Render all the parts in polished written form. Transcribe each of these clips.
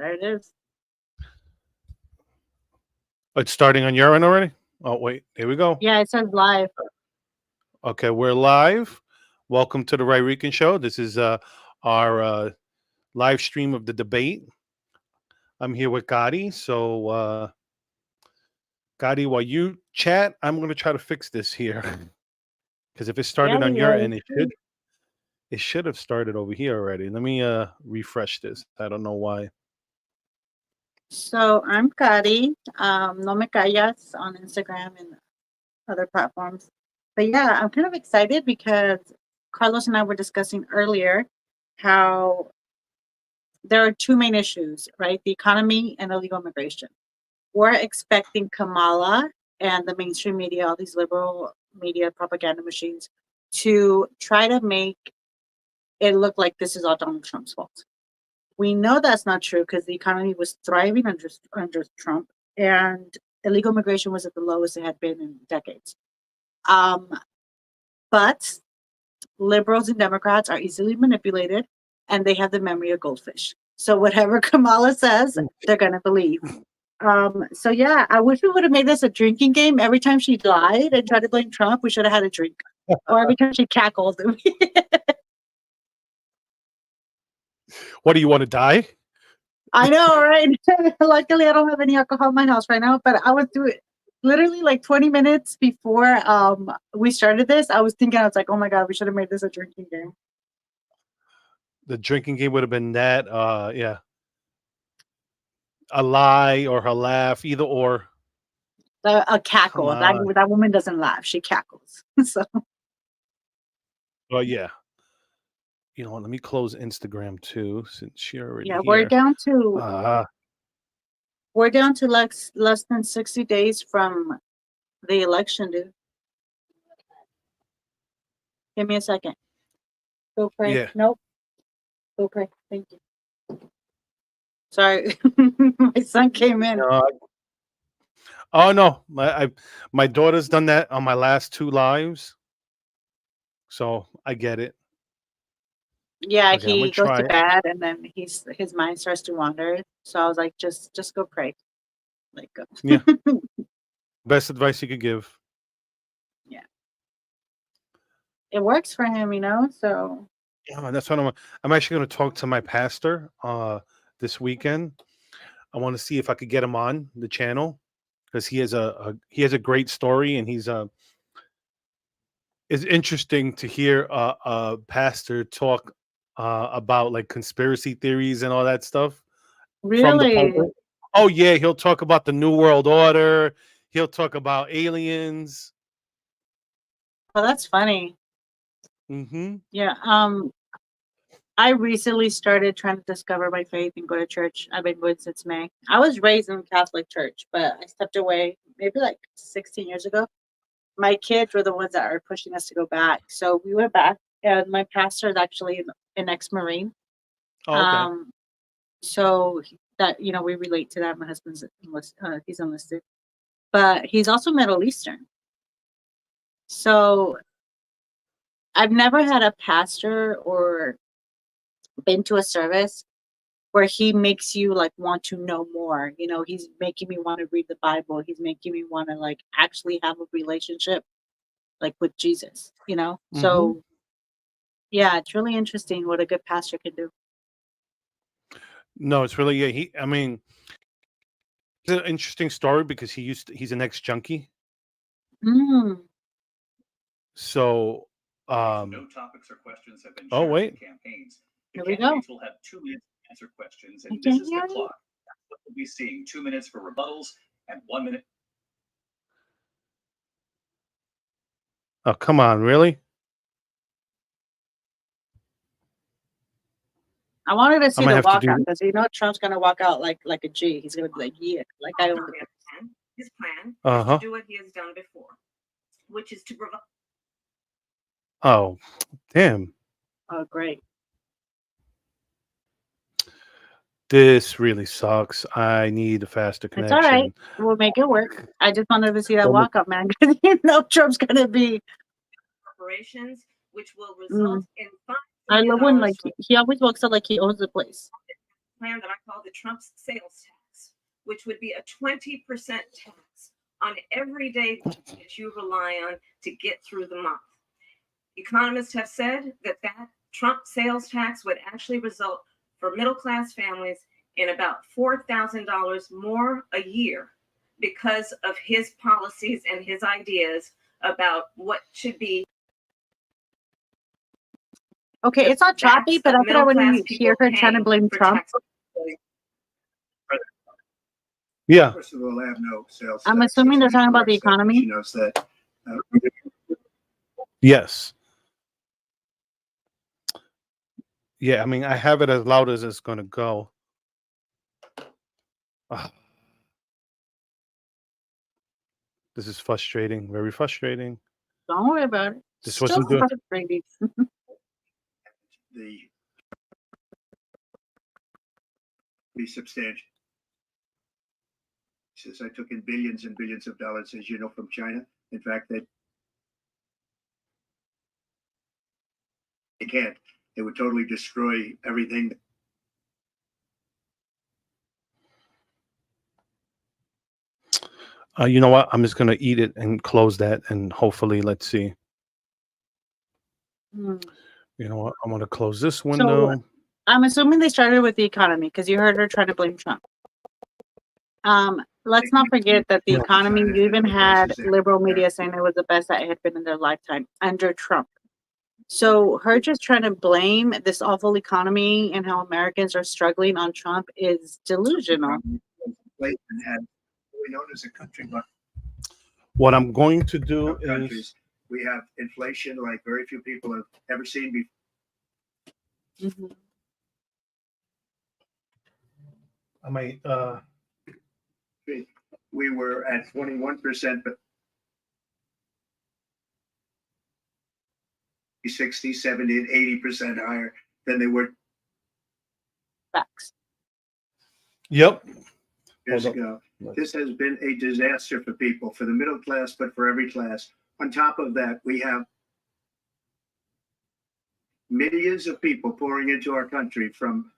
There it is. It's starting on your end already? Oh, wait. Here we go. Yeah, it says live. Okay, we're live. Welcome to the Rican Show. This is our live stream of the debate. I'm here with Kari. So, Kari, while you chat, I'm going to try to fix this here. Because if it started on your end, it should have started over here already. Let me refresh this. I don't know why. So I'm Kari. No me callas on Instagram and other platforms. But yeah, I'm kind of excited because Carlos and I were discussing earlier how there are two main issues, right? The economy and illegal immigration. We're expecting Kamala and the mainstream media, all these liberal media propaganda machines, to try to make it look like this is all Donald Trump's fault. We know that's not true because the economy was thriving under Trump, and illegal immigration was at the lowest it had been in decades. But liberals and Democrats are easily manipulated, and they have the memory of goldfish. So whatever Kamala says, they're going to believe. So yeah, I wish we would have made this a drinking game. Every time she lied and tried to blame Trump, we should have had a drink. Or every time she cackled. What do you want to die? I know, right? Luckily, I don't have any alcohol in my house right now, but I was doing literally like 20 minutes before we started this. I was like, oh my God, we should have made this a drinking game. The drinking game would have been that, yeah. A lie or her laugh, either or. A cackle. That woman doesn't laugh. She cackles. So. Well, yeah. You know what? Let me close Instagram too, since you're already here. We're down to less than 60 days from the election, dude. Give me a second. Go pray. Yeah. Nope. Go pray. Thank you. Sorry, my son came in. Oh no, my daughter's done that on my last two lives, so I get it. Yeah, okay, he goes to bed and then his mind starts to wander. So I was like, just go pray. Like, go. Yeah. Best advice you could give. Yeah. It works for him, so. Oh, that's what I'm actually going to talk to my pastor this weekend. I want to see if I could get him on the channel because he has a great story, and it's interesting to hear a pastor talk about like conspiracy theories and all that stuff. Really? From the pulpit. Oh yeah, he'll talk about the New World Order. He'll talk about aliens. Well, that's funny. Mm-hmm. Yeah. I recently started trying to discover my faith and go to church. I've been going since May. I was raised in a Catholic church, but I stepped away maybe like 16 years ago. My kids were the ones that are pushing us to go back. So we went back, and my pastor is actually an ex-Marine. Oh, okay. So that, we relate to that. My husband's he's enlisted, but he's also Middle Eastern. So I've never had a pastor or been to a service where he makes you like want to know more. He's making me want to read the Bible. He's making me want to like actually have a relationship like with Jesus, Mm-hmm. So yeah, it's really interesting what a good pastor can do. No, it's really, yeah, it's an interesting story because he's an ex-junkie. So no topics or questions have been shared in campaigns. Here we go. Will have 2 minutes to answer questions, and this is the clock. That's what we'll be seeing. 2 minutes for rebuttals and 1 minute. Oh, come on, really? I wanted to see the walkout because Trump's gonna walk out like a G. He's gonna be like, yeah, like I own his plan is to do what he has done before, which is to provide. Oh, damn. Oh, great. This really sucks. I need a faster connection. It's all right. We'll make it work. I just wanted to see that walkout, man, because Trump's gonna be corporations, which will result in. I love when he always walks out like he owns the place. plan that I call the Trump's sales tax, which would be a 20% tax on everyday things that you rely on to get through the month. Economists have said that Trump sales tax would actually result for middle-class families in about $4,000 more a year because of his policies and his ideas about what should be. Okay, it's not choppy, but I thought when you hear her trying to blame Trump. Yeah. First of all, I have no sales. I'm assuming they're talking about the economy. She knows that. Yes. Yeah, I mean, I have it as loud as it's going to go. This is frustrating, very frustrating. Don't worry about it. This Still wasn't good. frustrating. Be substantial. He says, I took in billions and billions of dollars, as you know, from China. In fact, they can't. It would totally destroy everything. You know what? I'm just going to eat it and close that, and hopefully, let's see. You know what? I'm going to close this window. So, I'm assuming they started with the economy because you heard her trying to blame Trump. Let's not forget that the economy, you even had liberal media saying it was the best that it had been in their lifetime under Trump. So her just trying to blame this awful economy and how Americans are struggling on Trump is delusional. We known as a country, but What I'm going to do is we have inflation like very few people have ever seen before. I might We were at 21%, but 60, 70, and 80% higher than they were Facts. Yep. years ago. This has been a disaster for people, for the middle class, but for every class. On top of that, we have millions of people pouring into our country from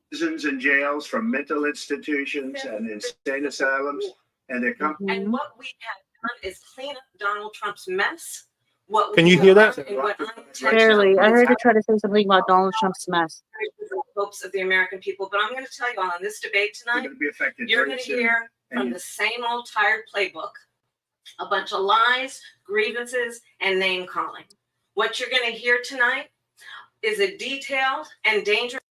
prisons and jails, from mental institutions and insane asylums, and they're coming. And what we have done is clean up Donald Trump's mess. What Can you hear that? Barely. I heard her try to say something about Donald Trump's mess. Hopes of the American people, but I'm going to tell you on this debate tonight, you're going to hear from the same old tired playbook a bunch of lies, grievances, and name calling. What you're going to hear tonight is a detailed and dangerous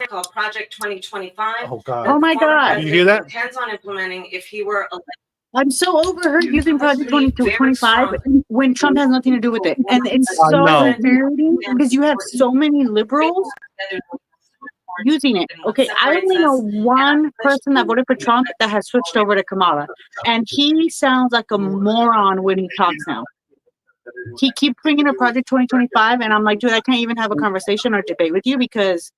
called Project 2025. Oh God! Oh my God! Did you hear that? Depends on implementing if he were elected. I'm so over her using Project 2025 when Trump has nothing to do with it. And it's so infuriating because you have so many liberals using it. Okay, I only know one person that voted for Trump that has switched over to Kamala. And he sounds like a moron when he talks now. He keeps bringing up Project 2025, and I'm like, dude, I can't even have a conversation or debate with you because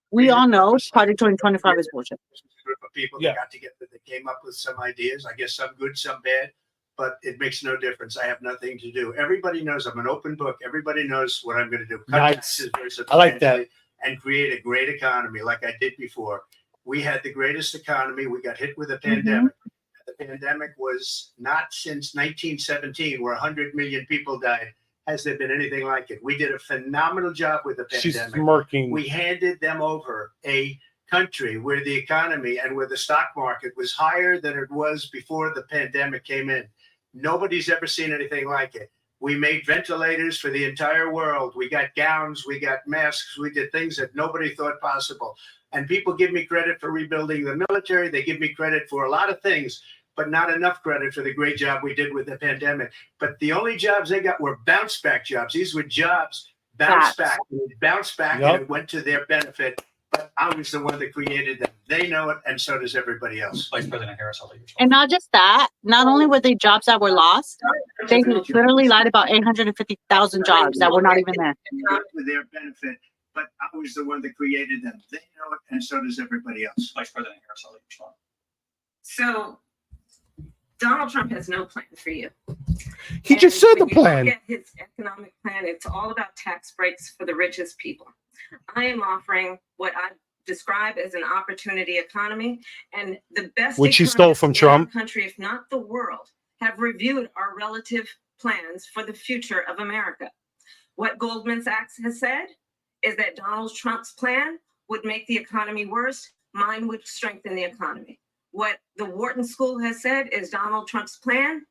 we all know Project 2025 is bullshit. Group of people that got together that came up with some ideas. I guess some good, some bad, but it makes no difference. I have nothing to do. Everybody knows I'm an open book. Everybody knows what I'm going to do. Nice. I like that. And create a great economy like I did before. We had the greatest economy. We got hit with a pandemic. The pandemic was not since 1917 where 100 million people died. Has there been anything like it? We did a phenomenal job with the pandemic. She's smirking. We handed them over a country where the economy and where the stock market was higher than it was before the pandemic came in. Nobody's ever seen anything like it. We made ventilators for the entire world. We got gowns, we got masks, we did things that nobody thought possible. And people give me credit for rebuilding the military. They give me credit for a lot of things, but not enough credit for the great job we did with the pandemic. But the only jobs they got were bounce back jobs. These were jobs bounce back. It bounced back and it went to their benefit. But I was the one that created them. They know it, and so does everybody else. Vice President Harris, I'll let you. And not just that, not only were they jobs that were lost, they literally lied about 850,000 jobs that were not even there. For their benefit, but I was the one that created them. They know it, and so does everybody else. Vice President Harris, I'll let you respond. So Donald Trump has no plan for you. He just said the When you look plan. at his economic plan, it's all about tax breaks for the richest people. I am offering what I describe as an opportunity economy, and the best Which he stole from economists in our Trump. country, if not the world, have reviewed our relative plans for the future of America. What Goldman Sachs has said is that Donald Trump's plan would make the economy worse. Mine would strengthen the economy. What the Wharton School has said is Donald Trump's plan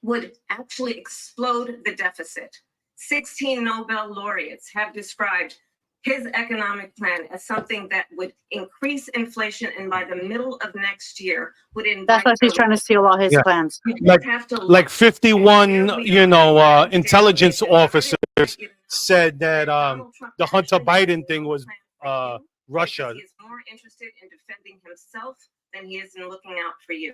would actually explode the deficit. 16 Nobel laureates have described his economic plan as something that would increase inflation, and by the middle of next year would invite. That's why he's trying to steal all his Yeah. plans. You just Like- have to Like look. 51, intelligence officers said that the Hunter Biden thing was Russia. He is more interested in defending himself than he is in looking out for you.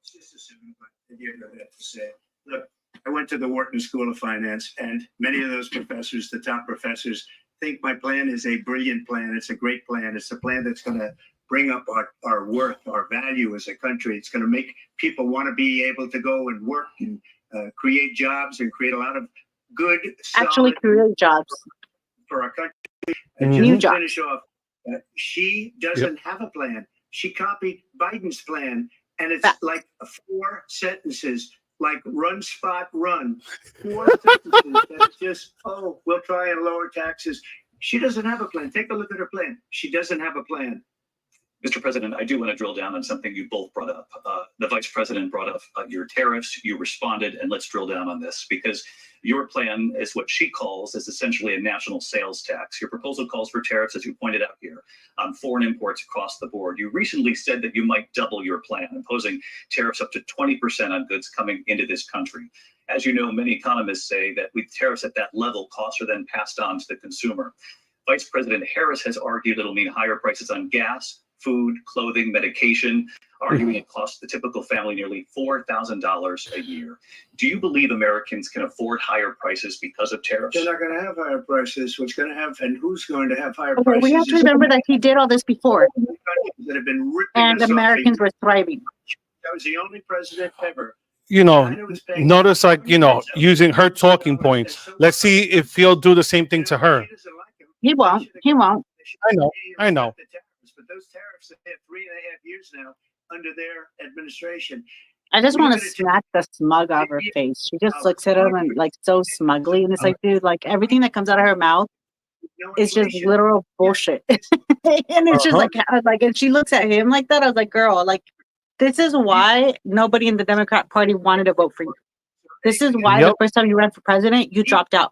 It's just a simple thing you have to say. Look, I went to the Wharton School of Finance, and many of those professors, the top professors, think my plan is a brilliant plan. It's a great plan. It's a plan that's going to bring up our worth, our value as a country. It's going to make people want to be able to go and work and create jobs and create a lot of good, Actually solid create jobs. for our country. Mhm. Just New to jobs. finish off, she doesn't have a plan. She copied Biden's plan, and it's Facts. like 4 sentences, like run, spot, run. 4 sentences that's just, oh, we'll try and lower taxes. She doesn't have a plan. Take a look at her plan. She doesn't have a plan. Mr. President, I do want to drill down on something you both brought up. The vice president brought up your tariffs. You responded, and let's drill down on this because your plan is what she calls is essentially a national sales tax. Your proposal calls for tariffs, as you pointed out here, on foreign imports across the board. You recently said that you might double your plan, imposing tariffs up to 20% on goods coming into this country. As you know, many economists say that with tariffs at that level, costs are then passed on to the consumer. Vice President Harris has argued it'll mean higher prices on gas, food, clothing, medication, arguing it costs the typical family nearly $4,000 a year. Do you believe Americans can afford higher prices because of tariffs? They're not going to have higher prices. What's going to have, and who's going to have higher Okay, prices? we have to is remember that he did all this before, countries that have been ripping and us off. Americans were thriving. That was the only president ever. You know, China was paying- notice using her talking points. Let's see if he'll do the same thing to her. He doesn't like him. He won't. He won't. I know. The tariffs, but those tariffs have had 3.5 years now under their administration. I just want to smack the smug out of her face. She just looks at him and like so smugly, and it's like, dude, like everything that comes out of her mouth No is just inflation. literal bullshit. And it's just like, I was like, and she looks at him like that. I was like, girl, like this is why nobody in the Democrat Party wanted to vote for you. This is why the first time you ran for president, you dropped out.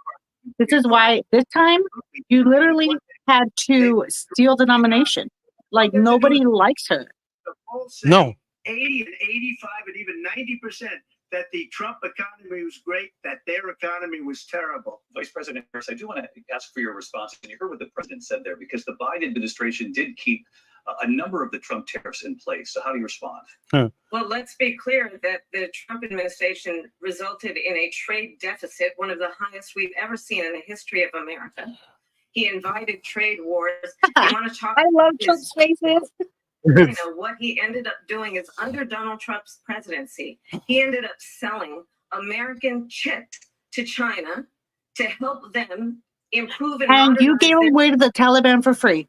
This is why this time you literally had to steal the nomination. Like nobody likes her. The polls say No. 80 and 85 and even 90% that the Trump economy was great, that their economy was terrible. Vice President Harris, I do want to ask for your response. And you heard what the president said there, because the Biden administration did keep a number of the Trump tariffs in place. So how do you respond? Well, let's be clear that the Trump administration resulted in a trade deficit, one of the highest we've ever seen in the history of America. He invited trade wars. You want to talk? I love his- Trump's faces. You know, what he ended up doing is under Donald Trump's presidency, he ended up selling American chips to China to help them improve And you modernize gave their- away to the Taliban for free.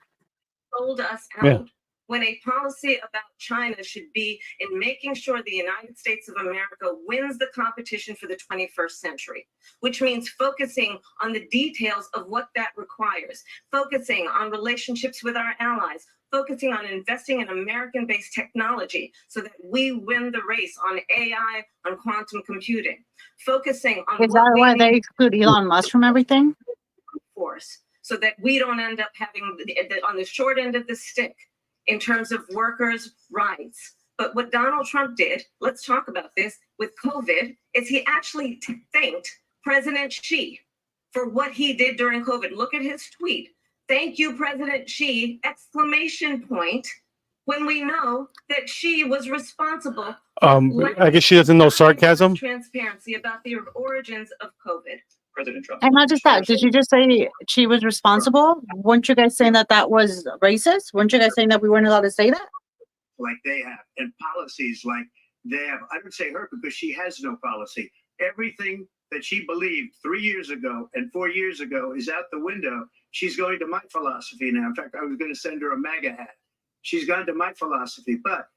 sold us out. Yeah. When a policy about China should be in making sure the United States of America wins the competition for the 21st century, which means focusing on the details of what that requires, focusing on relationships with our allies, focusing on investing in American-based technology so that we win the race on AI, on quantum computing, focusing on Is that why they exclude Elon Musk from everything? force so that we don't end up having on the short end of the stick in terms of workers' rights. But what Donald Trump did, let's talk about this, with COVID, is he actually thanked President Xi for what he did during COVID. Look at his tweet. Thank you, President Xi, exclamation point, when we know that Xi was responsible. I guess she doesn't know sarcasm. Transparency about the origins of COVID. President Trump. And not just that, did you just say she was responsible? Weren't you guys saying that that was racist? Weren't you guys saying that we weren't allowed to say that? Like they have, and policies like they have, I don't say her because she has no policy. Everything that she believed 3 years ago and 4 years ago is out the window. She's going to my philosophy now. In fact, I was going to send her a MAGA hat. She's gone to my philosophy, but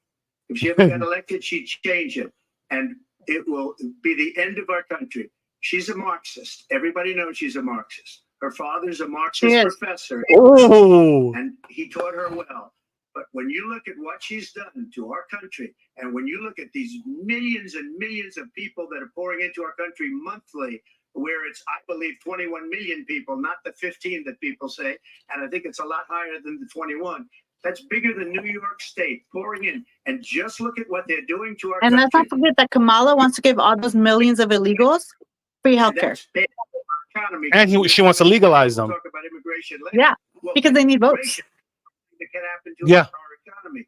if she ever got elected, she'd change it. And it will be the end of our country. She's a Marxist. Everybody knows she's a Marxist. Her father's a Marxist professor. Oh, And he taught her well. But when you look at what she's done to our country, and when you look at these millions and millions of people that are pouring into our country monthly, where it's, I believe, 21 million people, not the 15 that people say, and I think it's a lot higher than the 21. That's bigger than New York State pouring in. And just look at what they're doing to our And country. let's not forget that Kamala wants to give all those millions of illegals free And healthcare. that's bad for our economy. and she wants to legalize We'll them. talk about immigration later. Yeah, Well, because they need votes. immigration that can happen to Yeah. our economy.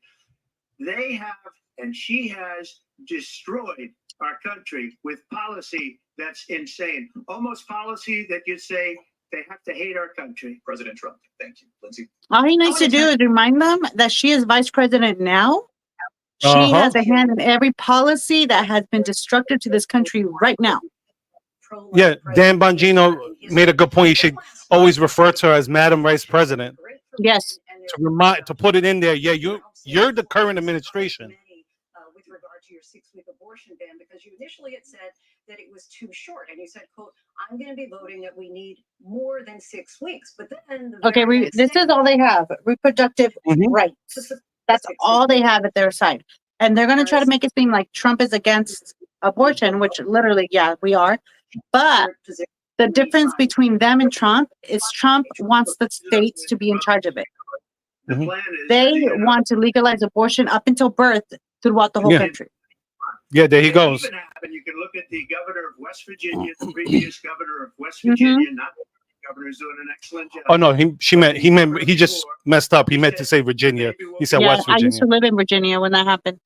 They have, and she has destroyed our country with policy that's insane. Almost policy that you say they have to hate our country. President Trump. Thank you, Lindsay. All he needs to do is remind them that she is vice president now. She Uh-huh. has a hand in every policy that has been destructive to this country right now. Yeah, Dan Bongino made a good point. You should always refer to her as Madam Vice President Yes. to put it in there. Yeah, you're the current administration. With regard to your 6-week abortion ban, because you initially had said that it was too short, and you said, "quote I'm going to be voting that we need more than 6 weeks." But then, Okay, this is all they have: reproductive Mhm. rights. That's all they have at their side, and they're going to try to make it seem like Trump is against abortion, which literally, yeah, we are. But the difference between them and Trump is Trump wants the states to be in charge of it. The Mhm. plan is They you know, want to legalize abortion up until birth throughout the whole Yeah. country. Yeah, there he They goes. even have, and you can look at the governor of West Virginia, the previous governor of West Mhm. Virginia, not the governor's doing an excellent job. Oh no, he just messed up. He meant to say Virginia. He said Yeah, West I used Virginia. to live in Virginia when that happened.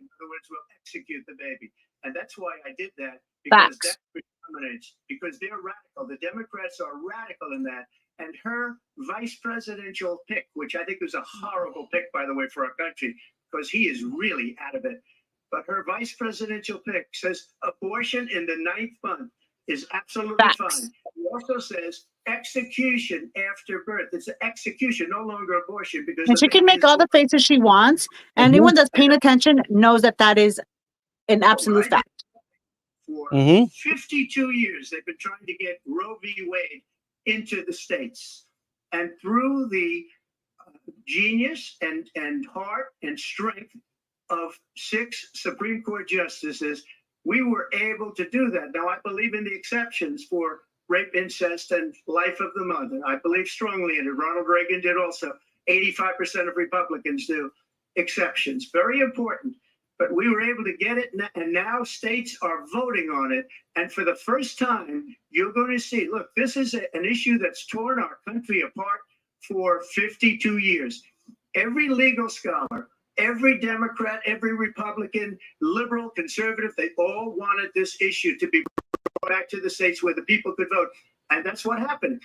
In other words, we'll execute the baby. And that's why I did that, because Facts. that predominates, because they're radical. The Democrats are radical in that. And her vice presidential pick, which I think was a horrible pick, by the way, for our country, because he is really out of it. But her vice presidential pick says abortion in the 9th month is absolutely Facts. fine. He also says execution after birth. It's an execution, no longer abortion, because And the she can baby make is all the born. faces she wants. Anyone that's paying attention knows that that is an absolute Right. fact. For Mhm. 52 years, they've been trying to get Roe v. Wade into the states. And through the genius and heart and strength of 6 Supreme Court justices, we were able to do that. Now, I believe in the exceptions for rape, incest, and life of the mother. I believe strongly in it. Ronald Reagan did also. 85% of Republicans do. Exceptions. Very important. But we were able to get it, and now states are voting on it. And for the first time, you're going to see, look, this is an issue that's torn our country apart for 52 years. Every legal scholar, every Democrat, every Republican, liberal, conservative, they all wanted this issue to be brought back to the states where the people could vote. And that's what happened.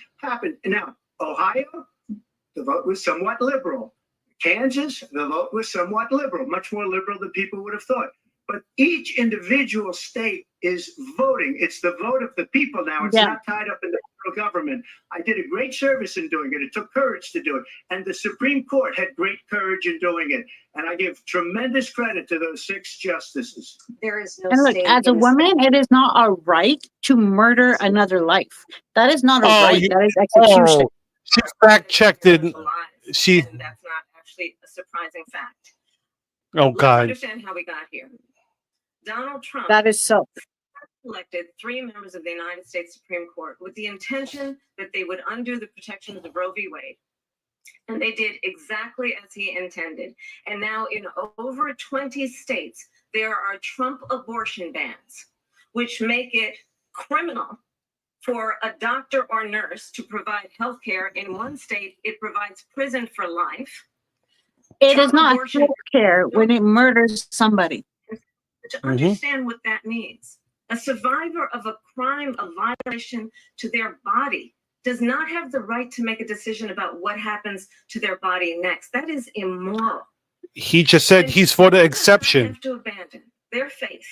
Now, Ohio, the vote was somewhat liberal. Kansas, the vote was somewhat liberal, much more liberal than people would have thought. But each individual state is voting. It's the vote of the people now. It's not tied up in the federal government. I did a great service in doing it. It took courage to do it. And the Supreme Court had great courage in doing it. And I give tremendous credit to those 6 justices. There is no And look, state as a in the woman, it is not our right to murder another life. That is not a Oh, right. That is execution. She fact checked it. She. And that's not actually a surprising fact. Oh Let's God. understand how we got here. Donald Trump That is so. elected 3 members of the United States Supreme Court with the intention that they would undo the protection of the Roe v. Wade. And they did exactly as he intended. And now in over 20 states, there are Trump abortion bans, which make it criminal for a doctor or nurse to provide health care. In one state, it provides prison for life. It is Trump not abortion- health care when it murders somebody. To understand what that means, a survivor of a crime, a violation to their body, does not have the right to make a decision about what happens to their body next. That is immoral. He just said he's for the exception. Have to abandon their faith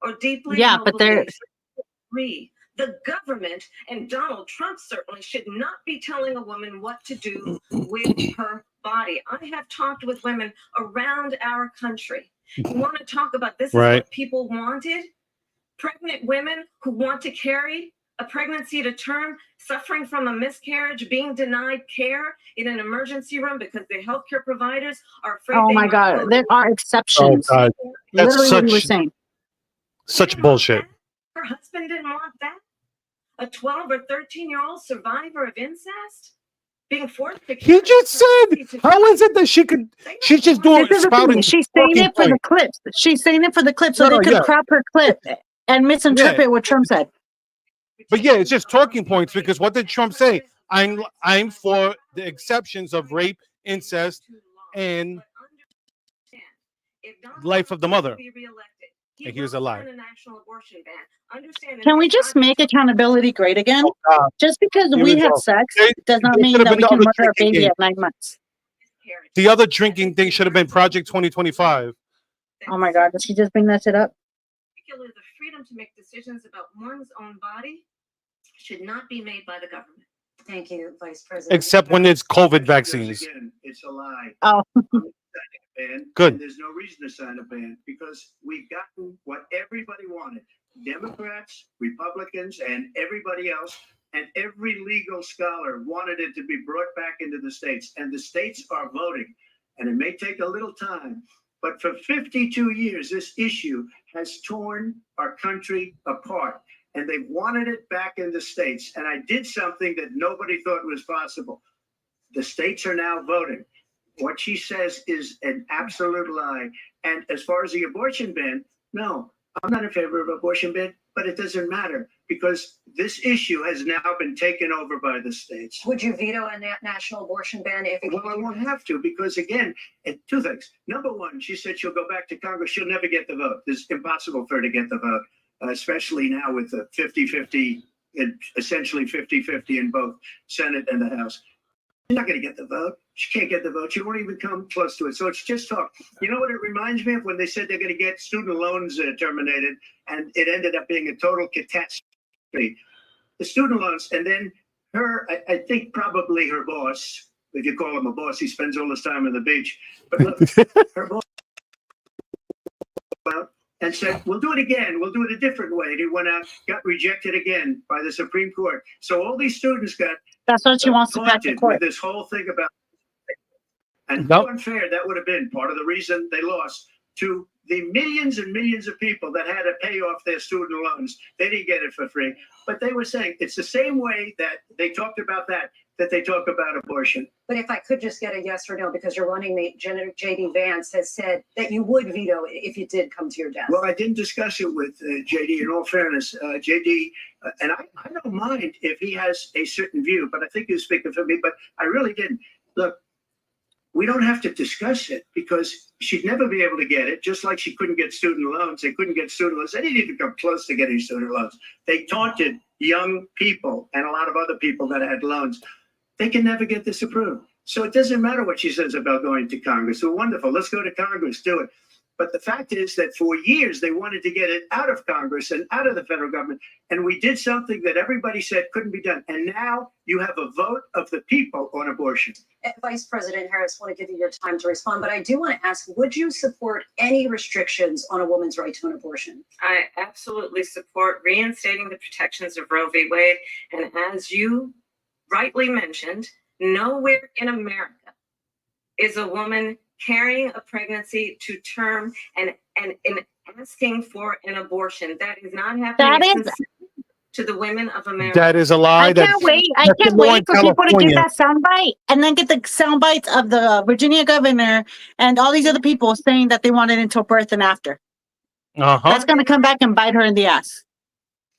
or deeply Yeah, held but they're beliefs. Agree. The government and Donald Trump certainly should not be telling a woman what to do with her body. I have talked with women around our country. You want to talk about this is Right. what people wanted? Pregnant women who want to carry a pregnancy to term, suffering from a miscarriage, being denied care in an emergency room because the healthcare providers are afraid oh they my might God, go there to are Oh exceptions. God, that's Literally what you were such saying. such didn't want bullshit. that. Her husband didn't want that. A 12 or 13-year-old survivor of incest being forced to He carry just a said, pregnancy to how is term. it that she could? They don't She's just want doing This is the spouting thing. She's saying talking it for the points. clips. She's saying it for the clip so No, they no, could yeah, crop her clip and misinterpret what Trump said. but yeah, it's just talking points because what did Trump say? I'm for the exceptions of rape, incest, and life of the mother. And here's a lie. Can we just make accountability great again? Oh God, Just because here we we have go. sex They, does not they mean should have that been we the can other murder a drinking baby game. at 9 months. The other drinking thing should have been Project 2025. Oh my God, did she just bring that shit up? Particularly the freedom to make decisions about one's own body should not be made by the government. Thank you, Vice President. Except when it's COVID vaccines. Again, it's a lie. Oh, Ban, Good. and there's no reason to sign a ban because we've gotten what everybody wanted. Democrats, Republicans, and everybody else, and every legal scholar wanted it to be brought back into the states. And the states are voting. And it may take a little time, but for 52 years, this issue has torn our country apart. And they wanted it back in the states. And I did something that nobody thought was possible. The states are now voting. What she says is an absolute lie. And as far as the abortion ban, no, I'm not in favor of abortion ban, but it doesn't matter because this issue has now been taken over by the states. Would you veto a national abortion ban if it Well, I won't have to because, again, two things. Number one, she said she'll go back to Congress. She'll never get the vote. It's impossible for her to get the vote, especially now with the 50-50, essentially 50-50 in both Senate and the House. She's not going to get the vote. She can't get the vote. She won't even come close to it. So it's just talk. You know what it reminds me of when they said they're going to get student loans terminated, and it ended up being a total catastrophe. The student loans, and then her, I think probably her boss, if you call him a boss, he spends all his time on the beach. But look, her boss went out and said, we'll do it again. We'll do it a different way. And he went out, got rejected again by the Supreme Court. So all these students got that's what she wants to pack the taunted court. with this whole thing about, and Nope. how unfair that would have been. Part of the reason they lost to the millions and millions of people that had to pay off their student loans. They didn't get it for free, but they were saying it's the same way that they talked about that they talk about abortion. But if I could just get a yes or no, because your running mate, JD Vance, has said that you would veto it if it did come to your desk. Well, I didn't discuss it with JD. In all fairness, JD, and I don't mind if he has a certain view, but I think he was speaking for me. But I really didn't. Look, we don't have to discuss it because she'd never be able to get it, just like she couldn't get student loans. They couldn't get student loans. They didn't even come close to getting student loans. They taunted young people and a lot of other people that had loans. They can never get this approved. So it doesn't matter what she says about going to Congress. So wonderful. Let's go to Congress, do it. But the fact is that for years, they wanted to get it out of Congress and out of the federal government. And we did something that everybody said couldn't be done. And now you have a vote of the people on abortion. Vice President Harris, I want to give you your time to respond, but I do want to ask, would you support any restrictions on a woman's right to an abortion? I absolutely support reinstating the protections of Roe v. Wade. And as you rightly mentioned, nowhere in America is a woman carrying a pregnancy to term and asking for an abortion. That is not happening to the women of America. That is a lie. I can't wait. I can't wait for people to get that soundbite and then get the sound bites of the Virginia governor and all these other people saying that they want it until birth and after. That's going to come back and bite her in the ass.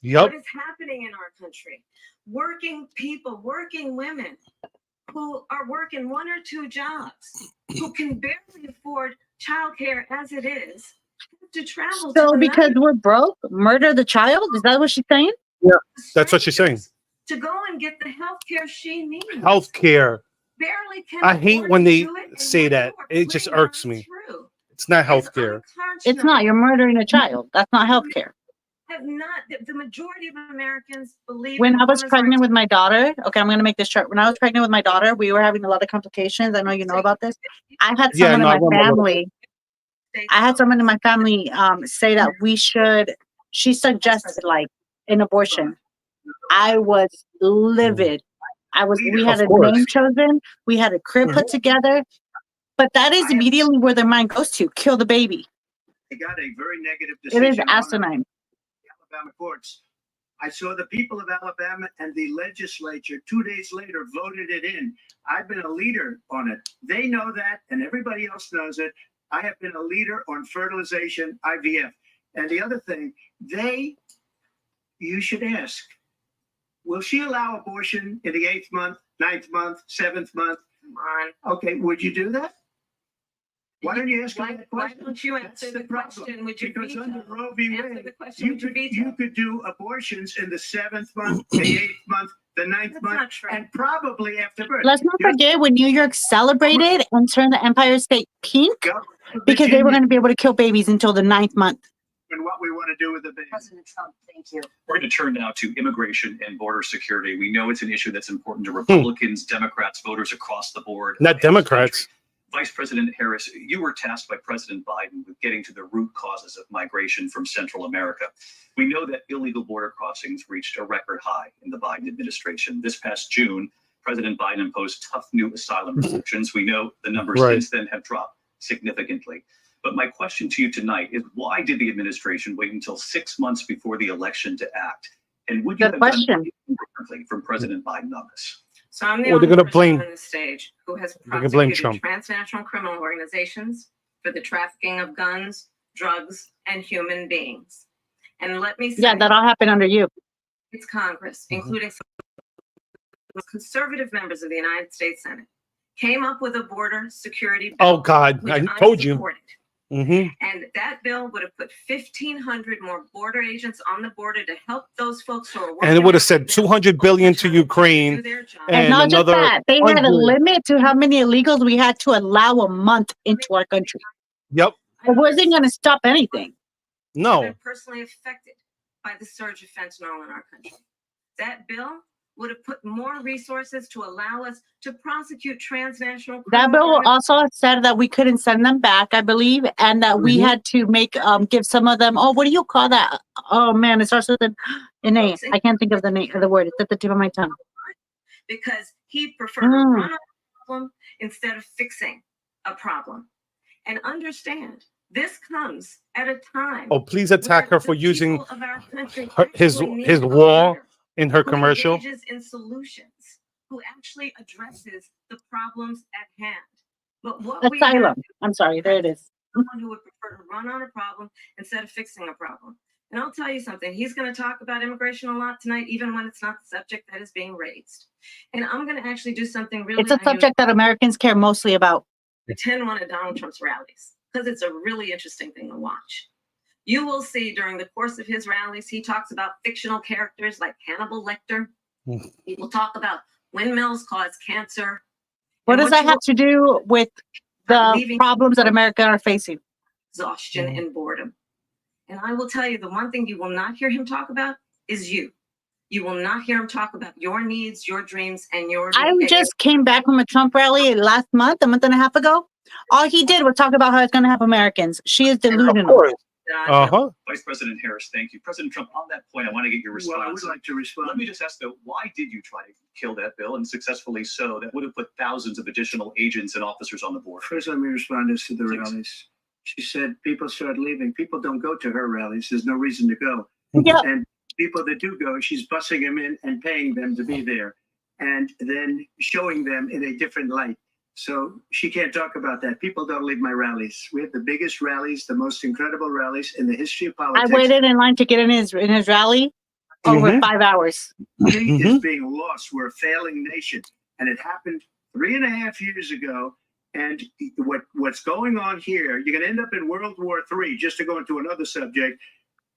Yep. What is happening in our country? Working people, working women who are working one or two jobs, who can barely afford childcare as it is, have to travel. So to because we're broke, murder the child? Is that what she's saying? Yeah, that's what she's saying. To go and get the health care she needs. Healthcare. Barely can I hate afford when to they do it, and say yet that. you are It just putting her irks me. through. It's not It's healthcare. It's not. You're murdering a child. That's not healthcare. Have not. The majority of Americans believe. When in I was women's pregnant rights. with my daughter, okay, I'm going to make this short. When I was pregnant with my daughter, we were having a lot of complications. I know you know about this. I had Yeah, someone no, I in my remember. family. I had someone in my family say that we should. She suggested like an abortion. I was livid. We had Of a course. name chosen. We had a crib put together. But that is immediately where their mind goes to: kill the baby. They got a very negative It decision. is asinine. The Alabama courts. I saw the people of Alabama and the legislature 2 days later voted it in. I've been a leader on it. They know that, and everybody else knows it. I have been a leader on fertilization, IVF. And the other thing, you should ask, will she allow abortion in the 8th month, 9th month, 7th month? Come on. Okay, would you do that? Why don't you ask her that Why question? don't you That's answer the problem. question? Would you Because veto? under Roe v. Answer Wade, the question. you Would you could, veto? you could do abortions in the 7th month, the 8th month, the 9th That's month, not true. and probably after birth. Let's not You're- forget when New York celebrated and turned the Empire State pink because they were Virginia going to be able to kill babies until the 9th month. and what we want to do with the baby. President Trump, thank you. We're going to turn now to immigration and border security. We know it's an issue that's important to Republicans, Democrats, voters across the board. Not Democrats. Vice President Harris, you were tasked by President Biden with getting to the root causes of migration from Central America. We know that illegal border crossings reached a record high in the Biden administration. This past June, President Biden imposed tough new asylum restrictions. We know the numbers Right. since then have dropped significantly. But my question to you tonight is, why did the administration wait until 6 months before the election to act? And would you Good have question. done anything differently from President Biden on this? So I'm the Or they're only gonna person blame- on the stage who has gonna blame prosecuted Trump. transnational criminal organizations for the trafficking of guns, drugs, and human beings. And let me say, Yeah, that all happened under you. it's Congress, Mhm. including some conservative members of the United States Senate, came up with a border security bill, Oh God, which I told you. supported. Hmm. And that bill would have put 1,500 more border agents on the border to help those folks who are working. And it would have there said right now 200 billion to overtime do Ukraine. their job. And And not just another that, they had a 100. limit to how many illegals we had to allow a month into our country. Yep. It wasn't going to stop anything. No. Been personally affected by the surge of fentanyl in our country. That bill would have put more resources to allow us to prosecute transnational. That criminal bill also said that we couldn't send them back, I believe, and that we Mhm. had to make give some of them. Oh, what do you call that? Oh man, it starts with an A. I can't think of the name of the word. It's at the tip of my tongue. because he preferred to Mm. run a problem instead of fixing a problem. And understand, this comes at a time. Oh, please attack where her for the using people of our country his actually need his a wall leader in her who commercial. engages in solutions, who actually addresses the problems at hand. But what we have Asylum. I'm sorry. There it is. someone who would prefer to run on a problem instead of fixing a problem. And I'll tell you something, he's going to talk about immigration a lot tonight, even when it's not the subject that is being raised. And I'm going to actually do something really It's a subject that Americans care mostly about. Attend one of Donald Trump's rallies because it's a really interesting thing to watch. You will see during the course of his rallies, he talks about fictional characters like Hannibal Lecter. Mm. He will talk about windmills cause cancer. What And does that you have to do with the leaving- problems that America are facing? exhaustion Mhm. and boredom. And I will tell you, the one thing you will not hear him talk about is you. You will not hear him talk about your needs, your dreams, and your. I just came back from a Trump rally last month, a month and a half ago. All he did was talk about how it's going to help Americans. She is delusional. Uh-huh. Vice President Harris, thank you. President Trump, on that point, I want to get your Well, I would response. like to Let respond. me just ask though, why did you try to kill that bill and successfully so? That would have put thousands of additional agents and officers on the board. First, let me respond as to the Please. rallies. She said people start leaving. People don't go to her rallies. There's no reason to go. Yeah. And people that do go, she's bussing them in and paying them to be there and then showing them in a different light. So she can't talk about that. People don't leave my rallies. We have the biggest rallies, the most incredible rallies in the history of I politics. waited in line to get in his rally over Mhm. 5 hours. He is Mhm. being lost. We're a failing nation. And it happened 3.5 years ago. And what's going on here, you're going to end up in World War III, just to go into another subject.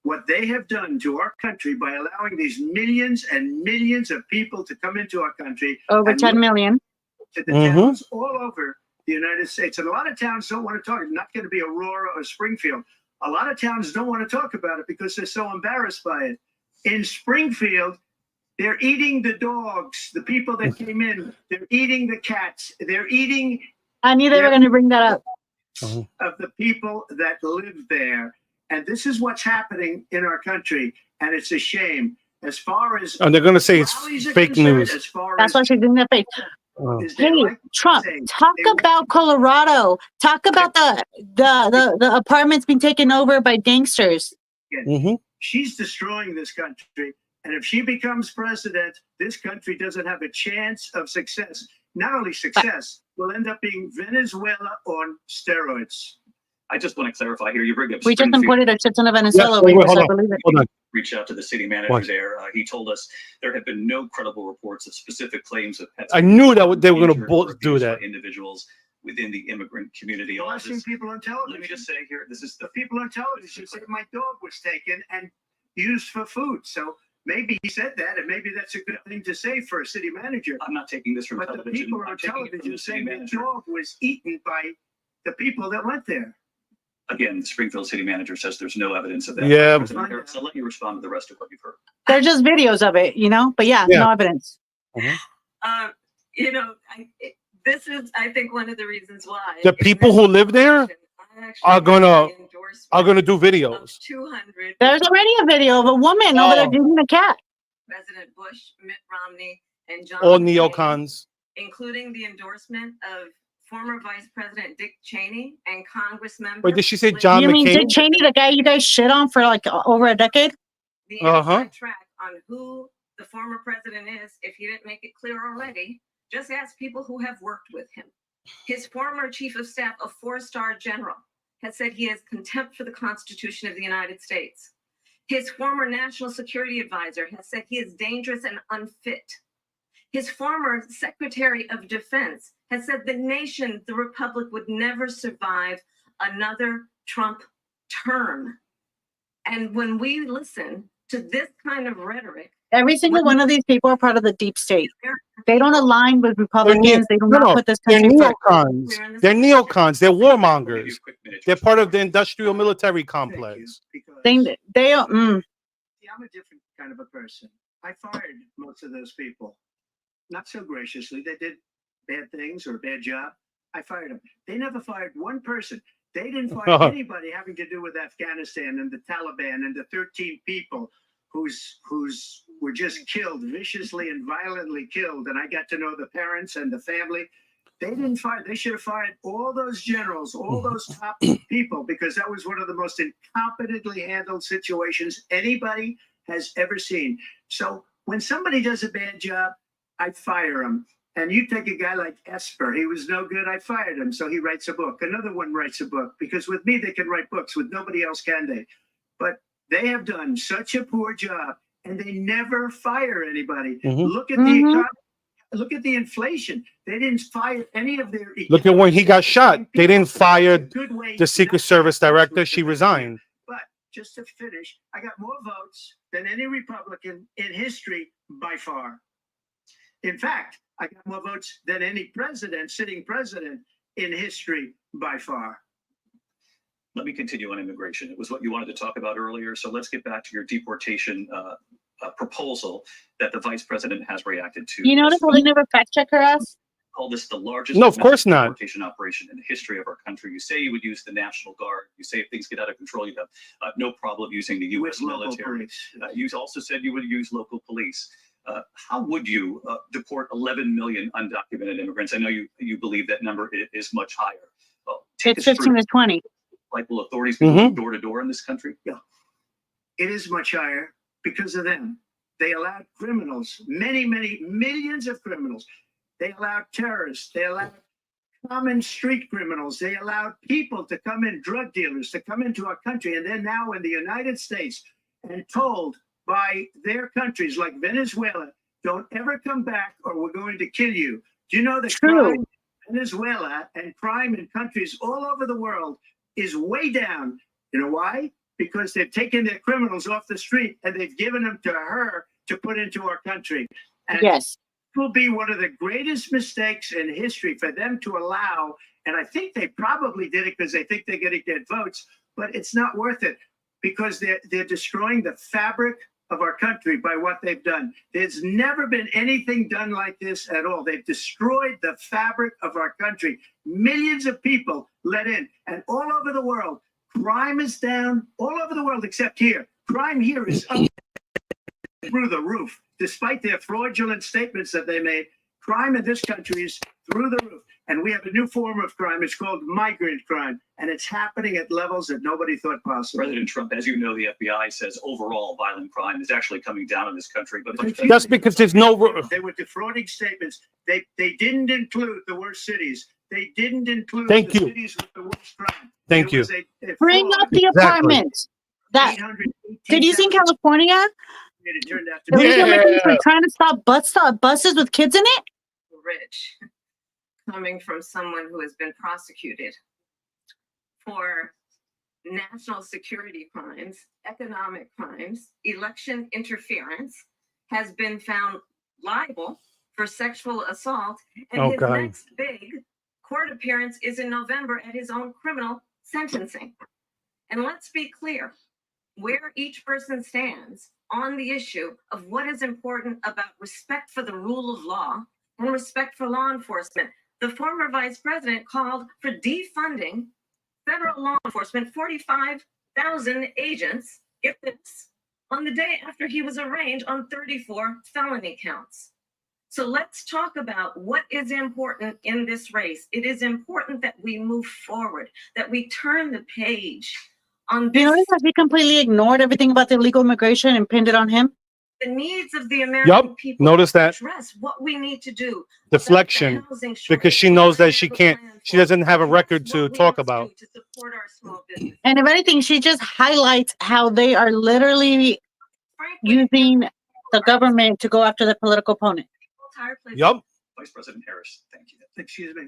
What they have done to our country by allowing these millions and millions of people to come into our country, Over and 10 million. to the Mhm. towns all over the United States. And a lot of towns don't want to talk. It's not going to be Aurora or Springfield. A lot of towns don't want to talk about it because they're so embarrassed by it. In Springfield, they're eating the dogs, the people that came in. They're eating the cats. They're eating I knew they were going to bring that up. of the people that live there. And this is what's happening in our country. And it's a shame. As far as And they're going to say it's rallies are fake concerned, news. as far That's as why she's doing that face. is they Hey, like Trump, saying talk they want- about Colorado. Talk about the apartments being taken over by gangsters. Mhm. she's destroying this country. And if she becomes president, this country doesn't have a chance of success. Not only success, we'll end up being Venezuela on steroids. I just want to clarify here. You bring up We just Springfield. imported a shit ton of Venezuela. wait, waivers, hold I on. believe it. Hold on. Reach out to the city manager What? there. He told us there have been no credible reports of specific claims of pets. I knew that they were going injured to or do abused that. by individuals within the immigrant community. All I've seen this, people on television. let me just say here, this is The people on television say my dog was taken and used for food. So maybe he said that, and maybe that's a good thing to say for a city manager. I'm not taking this from But the television. people I'm on taking it from television the city saying the manager. dog was eaten by the people that went there. Again, the Springfield city manager says there's no evidence of that. Yeah. President Harris, I'll let you respond to the rest of what you've heard. They're just videos of it, you know? But yeah, Yeah. no evidence. You know, this is, I think, one of the reasons why The people who live there are gonna do videos. 200. There's already a video of a woman over there Oh. feeding a cat. President Bush, Mitt Romney, and John All McCain, neocons. including the endorsement of former Vice President Dick Cheney and Congress member. Wait, did she say John You mean McCain? Dick Cheney, the guy you guys shit on for like over a decade? The Uh-huh. inside track on who the former president is, if he didn't make it clear already, just ask people who have worked with him. His former chief of staff, a 4-star general, has said he has contempt for the Constitution of the United States. His former national security advisor has said he is dangerous and unfit. His former secretary of defense has said the nation, the republic, would never survive another Trump term. And when we listen to this kind of rhetoric, Every single one of these people are part of the deep state. They don't align with Republicans. They do No, not no, put this They're country first. neocons. They're neocons. They're I'll give you a warmongers. quick minute to They're part of the respond. industrial military Thank you, complex. because They see, I'm a different kind of a person. I fired most of those people. Not so graciously. They did bad things or a bad job. I fired them. They never fired one person. They didn't fire anybody having to do with Afghanistan and the Taliban and the 13 people who's were just killed, viciously and violently killed. And I got to know the parents and the family. They didn't fire. They should have fired all those generals, all those top people, because that was one of the most incompetently handled situations anybody has ever seen. So when somebody does a bad job, I fire him. And you take a guy like Esper, he was no good, I fired him. So he writes a book. Another one writes a book, because with me, they can write books. With nobody else can they? But they have done such a poor job, and they never fire anybody. Mhm. Look at the economy. Look at the inflation. They didn't fire any of their. Look at when he got shot. They didn't fire Good way the Secret not to Service have director. conflict She of interest. resigned. But just to finish, I got more votes than any Republican in history by far. In fact, I got more votes than any president, sitting president in history by far. Let me continue on immigration. It was what you wanted to talk about earlier. So let's get back to your deportation proposal that the vice president has reacted to. You notice how they never fact check her ass? Call this the largest No, of course domestic not. deportation operation in the history of our country. You say you would use the National Guard. You say if things get out of control, you have no problem using the U.S. With local military. police. You also said you would use local police. How would you deport 11 million undocumented immigrants? I know you believe that number is much higher. Take It's us through, 15 to 20. like, will authorities be going door to door in this country? It is much higher because of them. They allowed criminals, many, many millions of criminals. They allowed terrorists. They allowed common street criminals. They allowed people to come in, drug dealers to come into our country. And they're now in the United States and told by their countries like Venezuela, don't ever come back or we're going to kill you. Do you know that True. crime in Venezuela and crime in countries all over the world is way down? You know why? Because they've taken their criminals off the street and they've given them to her to put into our country. And Yes. it will be one of the greatest mistakes in history for them to allow, and I think they probably did it because they think they're going to get votes, but it's not worth it because they're destroying the fabric of our country by what they've done. There's never been anything done like this at all. They've destroyed the fabric of our country. Millions of people let in, and all over the world, crime is down all over the world except here. Crime here is up through the roof. Despite their fraudulent statements that they made, crime in this country is through the roof. And we have a new form of crime. It's called migrant crime. And it's happening at levels that nobody thought possible. President Trump, as you know, the FBI says overall violent crime is actually coming down in this country. But That's because there's no. They were defrauding statements. They didn't include the worst cities. They didn't include Thank the you. cities with the worst crime. Thank There you. was a Bring fraud. up the Exactly. apartments. That did you see in California? It turned out to The be legal Yeah. immigrants were trying to stop buses with kids in it. Rich, coming from someone who has been prosecuted for national security crimes, economic crimes, election interference, has been found liable for sexual assault, and Oh, his God. next big court appearance is in November at his own criminal sentencing. And let's be clear where each person stands on the issue of what is important about respect for the rule of law and respect for law enforcement. The former vice president called for defunding federal law enforcement, 45,000 agents, get this, on the day after he was arraigned on 34 felony counts. So let's talk about what is important in this race. It is important that we move forward, that we turn the page on Do you this, notice that he completely ignored everything about the illegal immigration and pinned it on him? the needs of the American people. Notice that. Address what we need to do. Deflection, about the housing because she shortage, knows that what she we have a can't. plan She for, doesn't have a address record what to we talk must do about. to support our small business. And if anything, she just highlights how they are literally Frankly, using the government to go after their political opponent. entire place- Yup. Vice President Harris, thank you. excuse me,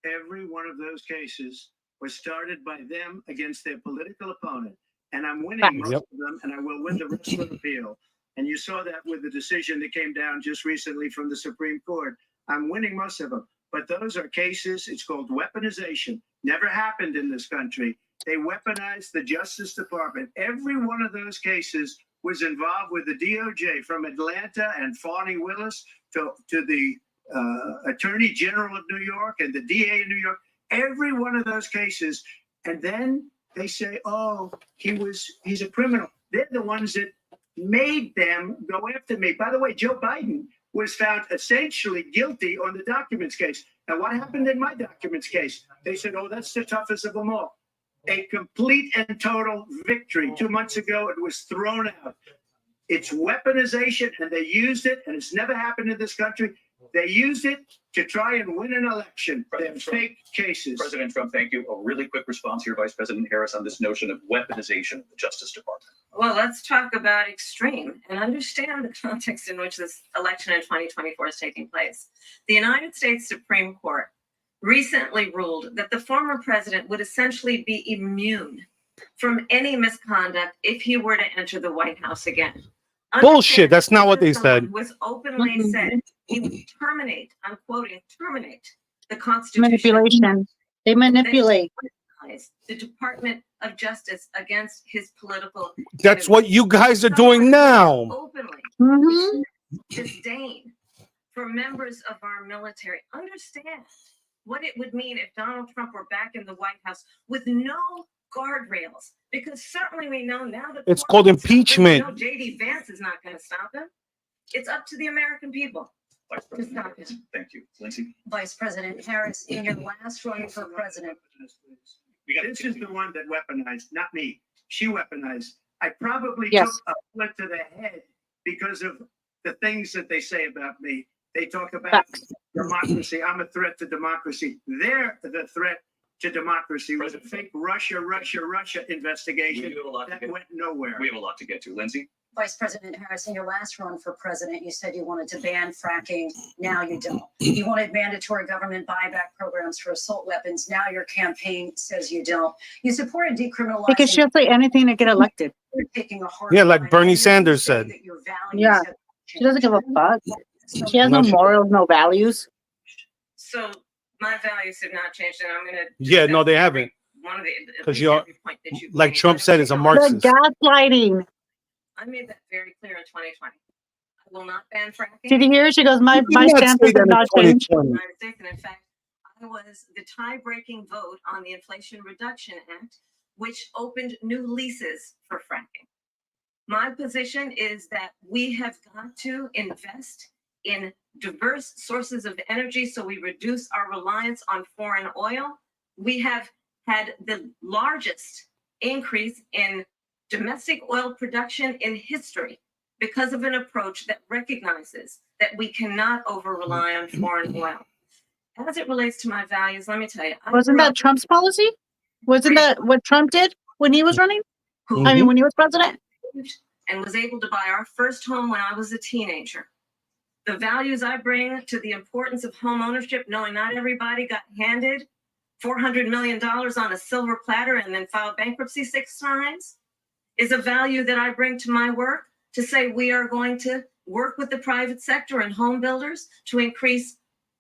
every one of those cases was started by them against their political opponent. And I'm winning most Yep. of them, and I will win the rest of the appeal. And you saw that with the decision that came down just recently from the Supreme Court. I'm winning most of them. But those are cases, it's called weaponization. Never happened in this country. They weaponized the Justice Department. Every one of those cases was involved with the DOJ, from Atlanta and Fani Willis to the Attorney General of New York and the DA in New York. Every one of those cases. And then they say, oh, he's a criminal. They're the ones that made them go after me. By the way, Joe Biden was found essentially guilty on the documents case. Now, what happened in my documents case? They said, oh, that's the toughest of them all. A complete and total victory. 2 months ago, it was thrown out. It's weaponization, and they used it, and it's never happened in this country. They used it to try and win an election. They're fake cases. President Trump, thank you. A really quick response here, Vice President Harris, on this notion of weaponization of the Justice Department. Well, let's talk about extreme and understand the context in which this election in 2024 is taking place. The United States Supreme Court recently ruled that the former president would essentially be immune from any misconduct if he were to enter the White House again. Bullshit. That's not what they Someone said. Was openly Mhm. said he would terminate, I'm quoting, terminate the Constitution. Manipulation. They manipulate. The Department of Justice against his political. That's what you guys are doing now. Openly Hmm. disdain for members of our military. Understand what it would mean if Donald Trump were back in the White House with no guardrails, because certainly we know now that It's called impeachment. No, JD Vance is not going to stop him. It's up to the American people. Vice President Stop Harris, it. thank you. Lindsay? Vice President Harris, in your last run for president, We got This is the one that weaponized, not me. She weaponized. I probably Yes. took a bullet to the head because of the things that they say about me. They talk about Facts. democracy. I'm a threat to democracy. They're the threat to democracy. It was a fake Russia investigation We have a lot to that get, went nowhere. we have a lot to get to. Lindsay? Vice President Harris, in your last run for president, you said you wanted to ban fracking. Now you don't. You wanted mandatory government buyback programs for assault weapons. Now your campaign says you don't. You supported decriminalizing. Because she'll say anything to get elected. You're taking a hard Yeah, like line. Bernie And you Sanders say said. that your values Yeah. have She doesn't give a fuck. changed. She has No, no she- morals, no values. So my values have not changed, and I'm going to. Yeah, no, they haven't. one of the at 'Cause least you're- every point that you like made. Trump I said, didn't is a take Marxist. The gaslighting. I made that very clear in 2020. I will not ban fracking. Did you hear? She goes, my You did not stance say has that in not changed. 2020. United States, and in fact, I was the tie-breaking vote on the Inflation Reduction Act, which opened new leases for fracking. My position is that we have got to invest in diverse sources of energy so we reduce our reliance on foreign oil. We have had the largest increase in domestic oil production in history because of an approach that recognizes that we cannot over-rely on foreign oil. As it relates to my values, let me tell you. Wasn't that Trump's policy? Wasn't that what Trump did when he was running? I mean, when he was president? And was able to buy our first home when I was a teenager. The values I bring to the importance of home ownership, knowing not everybody got handed $400 million on a silver platter and then filed bankruptcy 6 times, is a value that I bring to my work to say we are going to work with the private sector and home builders to increase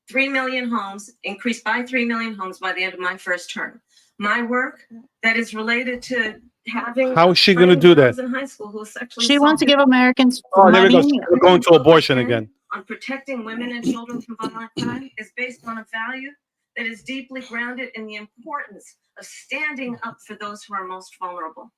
3 million homes, increase by 3 million homes by the end of my first term. My work that is related to having. How is she going to do that? In high school who was sexually She wants to give Americans Oh, there we go. money. We're going to abortion again. On protecting women and children from violent crime is based on a value that is deeply grounded in the importance of standing up for those who are most vulnerable.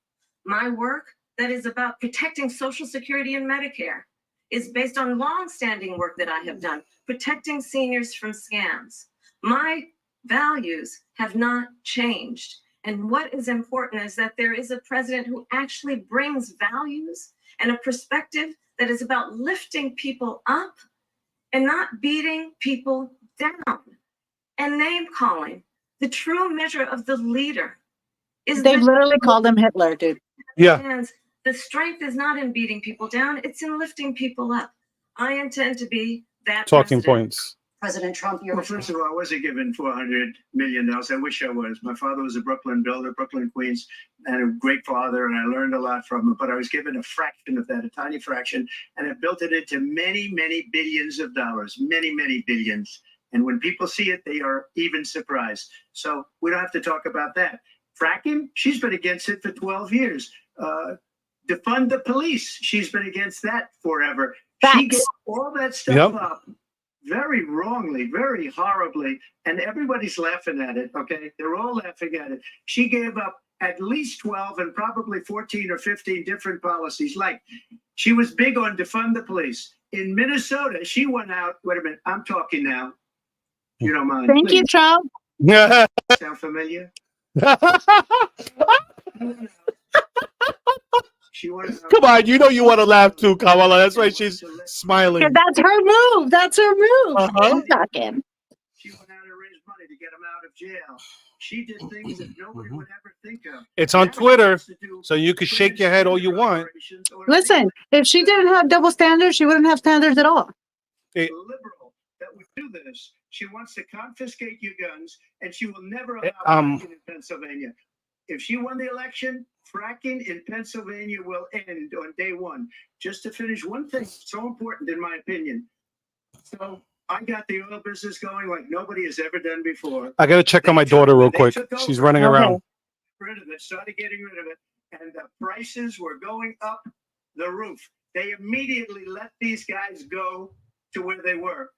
My work that is about protecting Social Security and Medicare is based on long-standing work that I have done, protecting seniors from scams. My values have not changed. And what is important is that there is a president who actually brings values and a perspective that is about lifting people up and not beating people down and name calling. The true measure of the leader is They've literally called him Hitler, dude. Yeah. the strength is not in beating people down, it's in lifting people up. I intend to be that Talking president. points. President Trump, you're Well, first of all, I wasn't given $400 million. I wish I was. My father was a Brooklyn builder, Brooklyn, Queens, and a great father, and I learned a lot from him. But I was given a fraction of that, a tiny fraction, and I built it into many, many billions of dollars, many, many billions. And when people see it, they are even surprised. So we don't have to talk about that. Fracking, she's been against it for 12 years. Defund the police, she's been against that forever. She Facts. gave all that stuff up very wrongly, very horribly, and everybody's laughing at it, okay? They're all laughing at it. She gave up at least 12 and probably 14 or 15 different policies. Like, she was big on defund the police. In Minnesota, she went out, wait a minute, I'm talking now. You don't mind. Thank you, please. Trump. Yeah. Sound familiar? She went out. Come on, you know you want to laugh too, Kamala. That's why she's smiling. Yeah, that's her move. That's her move. Uh-huh. I'm talking. She went out and raised money to get him out of jail. She did things that nobody would ever think of. It's on That Twitter, has to do so you can shake your head all you want. operations or Listen, if she didn't have double standards, she wouldn't have standards at all. liberal that would do this. She wants to confiscate your guns, and she will never allow fracking in Pennsylvania. If she won the election, fracking in Pennsylvania will end on day one. Just to finish, one thing so important in my opinion. So I got the oil business going like nobody has ever done before. I got to check on my daughter real quick. She's running around. Rid of it, started getting rid of it, and the prices were going up the roof. They immediately let these guys go to where they were.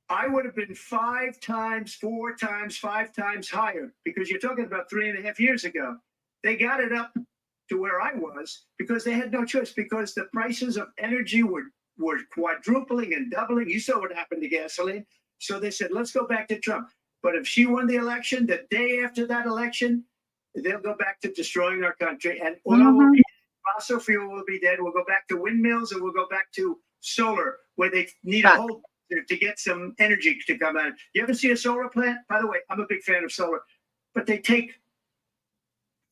I would have been 5 times, 4 times, 5 times higher, because you're talking about 3.5 years ago. They got it up to where I was because they had no choice, because the prices of energy were quadrupling and doubling. You saw what happened to gasoline. So they said, let's go back to Trump. But if she won the election, the day after that election, they'll go back to destroying our country, and oil will be dead, fossil fuel will be dead. We'll go back to windmills, and we'll go back to solar, where they need a whole to get some energy to come out. You ever see a solar plant? By the way, I'm a big fan of solar, but they take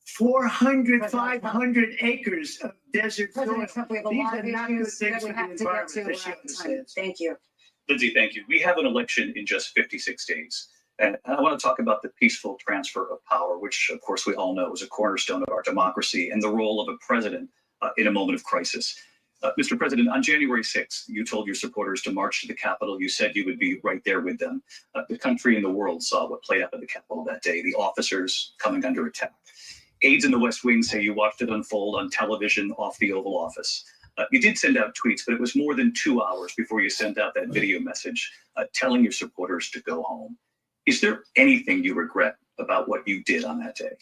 400, 500 acres of desert soil. President Trump, we have a These lot are of not good issues things that we for the have to get environment to. that she Time. understands. Thank you. Lindsay, thank you. We have an election in just 56 days. And I want to talk about the peaceful transfer of power, which, of course, we all know is a cornerstone of our democracy, and the role of a president in a moment of crisis. Mr. President, on January 6th, you told your supporters to march to the Capitol. You said you would be right there with them. The country and the world saw what played out at the Capitol that day, the officers coming under attack. Aides in the West Wing say you watched it unfold on television off the Oval Office. You did send out tweets, but it was more than 2 hours before you sent out that video message telling your supporters to go home. Is there anything you regret about what you did on that day?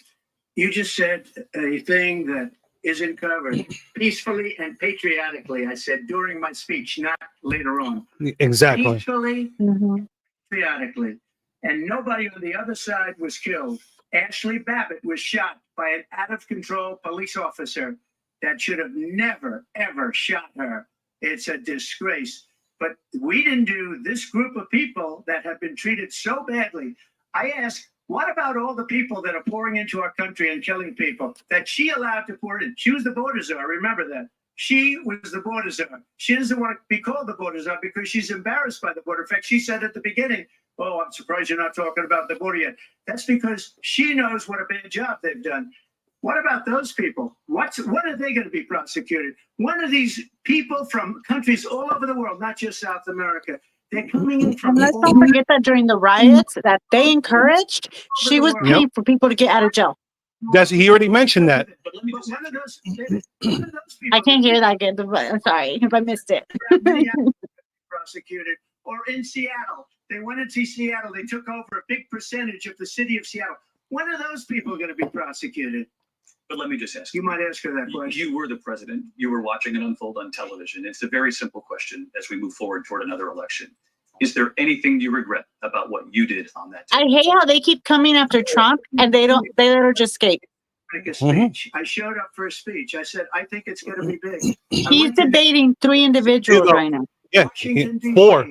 You just said a thing that isn't covered peacefully and patriotically. I said during my speech, not later on. Exactly. Peacefully, Mm-hmm. patriotically. And nobody on the other side was killed. Ashley Babbitt was shot by an out-of-control police officer that should have never, ever shot her. It's a disgrace. But we didn't do this group of people that have been treated so badly. I ask, what about all the people that are pouring into our country and killing people that she allowed to pour in? She was the border czar. Remember that. She was the border czar. She doesn't want to be called the border czar because she's embarrassed by the border. In fact, she said at the beginning, oh, I'm surprised you're not talking about the border yet. That's because she knows what a bad job they've done. What about those people? What are they going to be prosecuted? One of these people from countries all over the world, not just South America, they're coming in from And let's all don't forget that during the riots that they encouraged, she was Yep. paying for people to get out of jail. He already mentioned that. But let me But just one of those people. I can't hear that good. I'm sorry if I missed it. Prosecuted. Or in Seattle, they went into Seattle. They took over a big percentage of the city of Seattle. When are those people going to be prosecuted? But let me just ask You might ask her that question. You were the president. You were watching it unfold on television. It's a very simple question as we move forward toward another election. Is there anything you regret about what you did on that day? I hate how they keep coming after Trump and they let her just escape. Make a speech. I showed up for a speech. I said, I think it's going to be big. I He's went to debating 3 individuals Hugo. right now. Yeah, Washington, D.C. 4.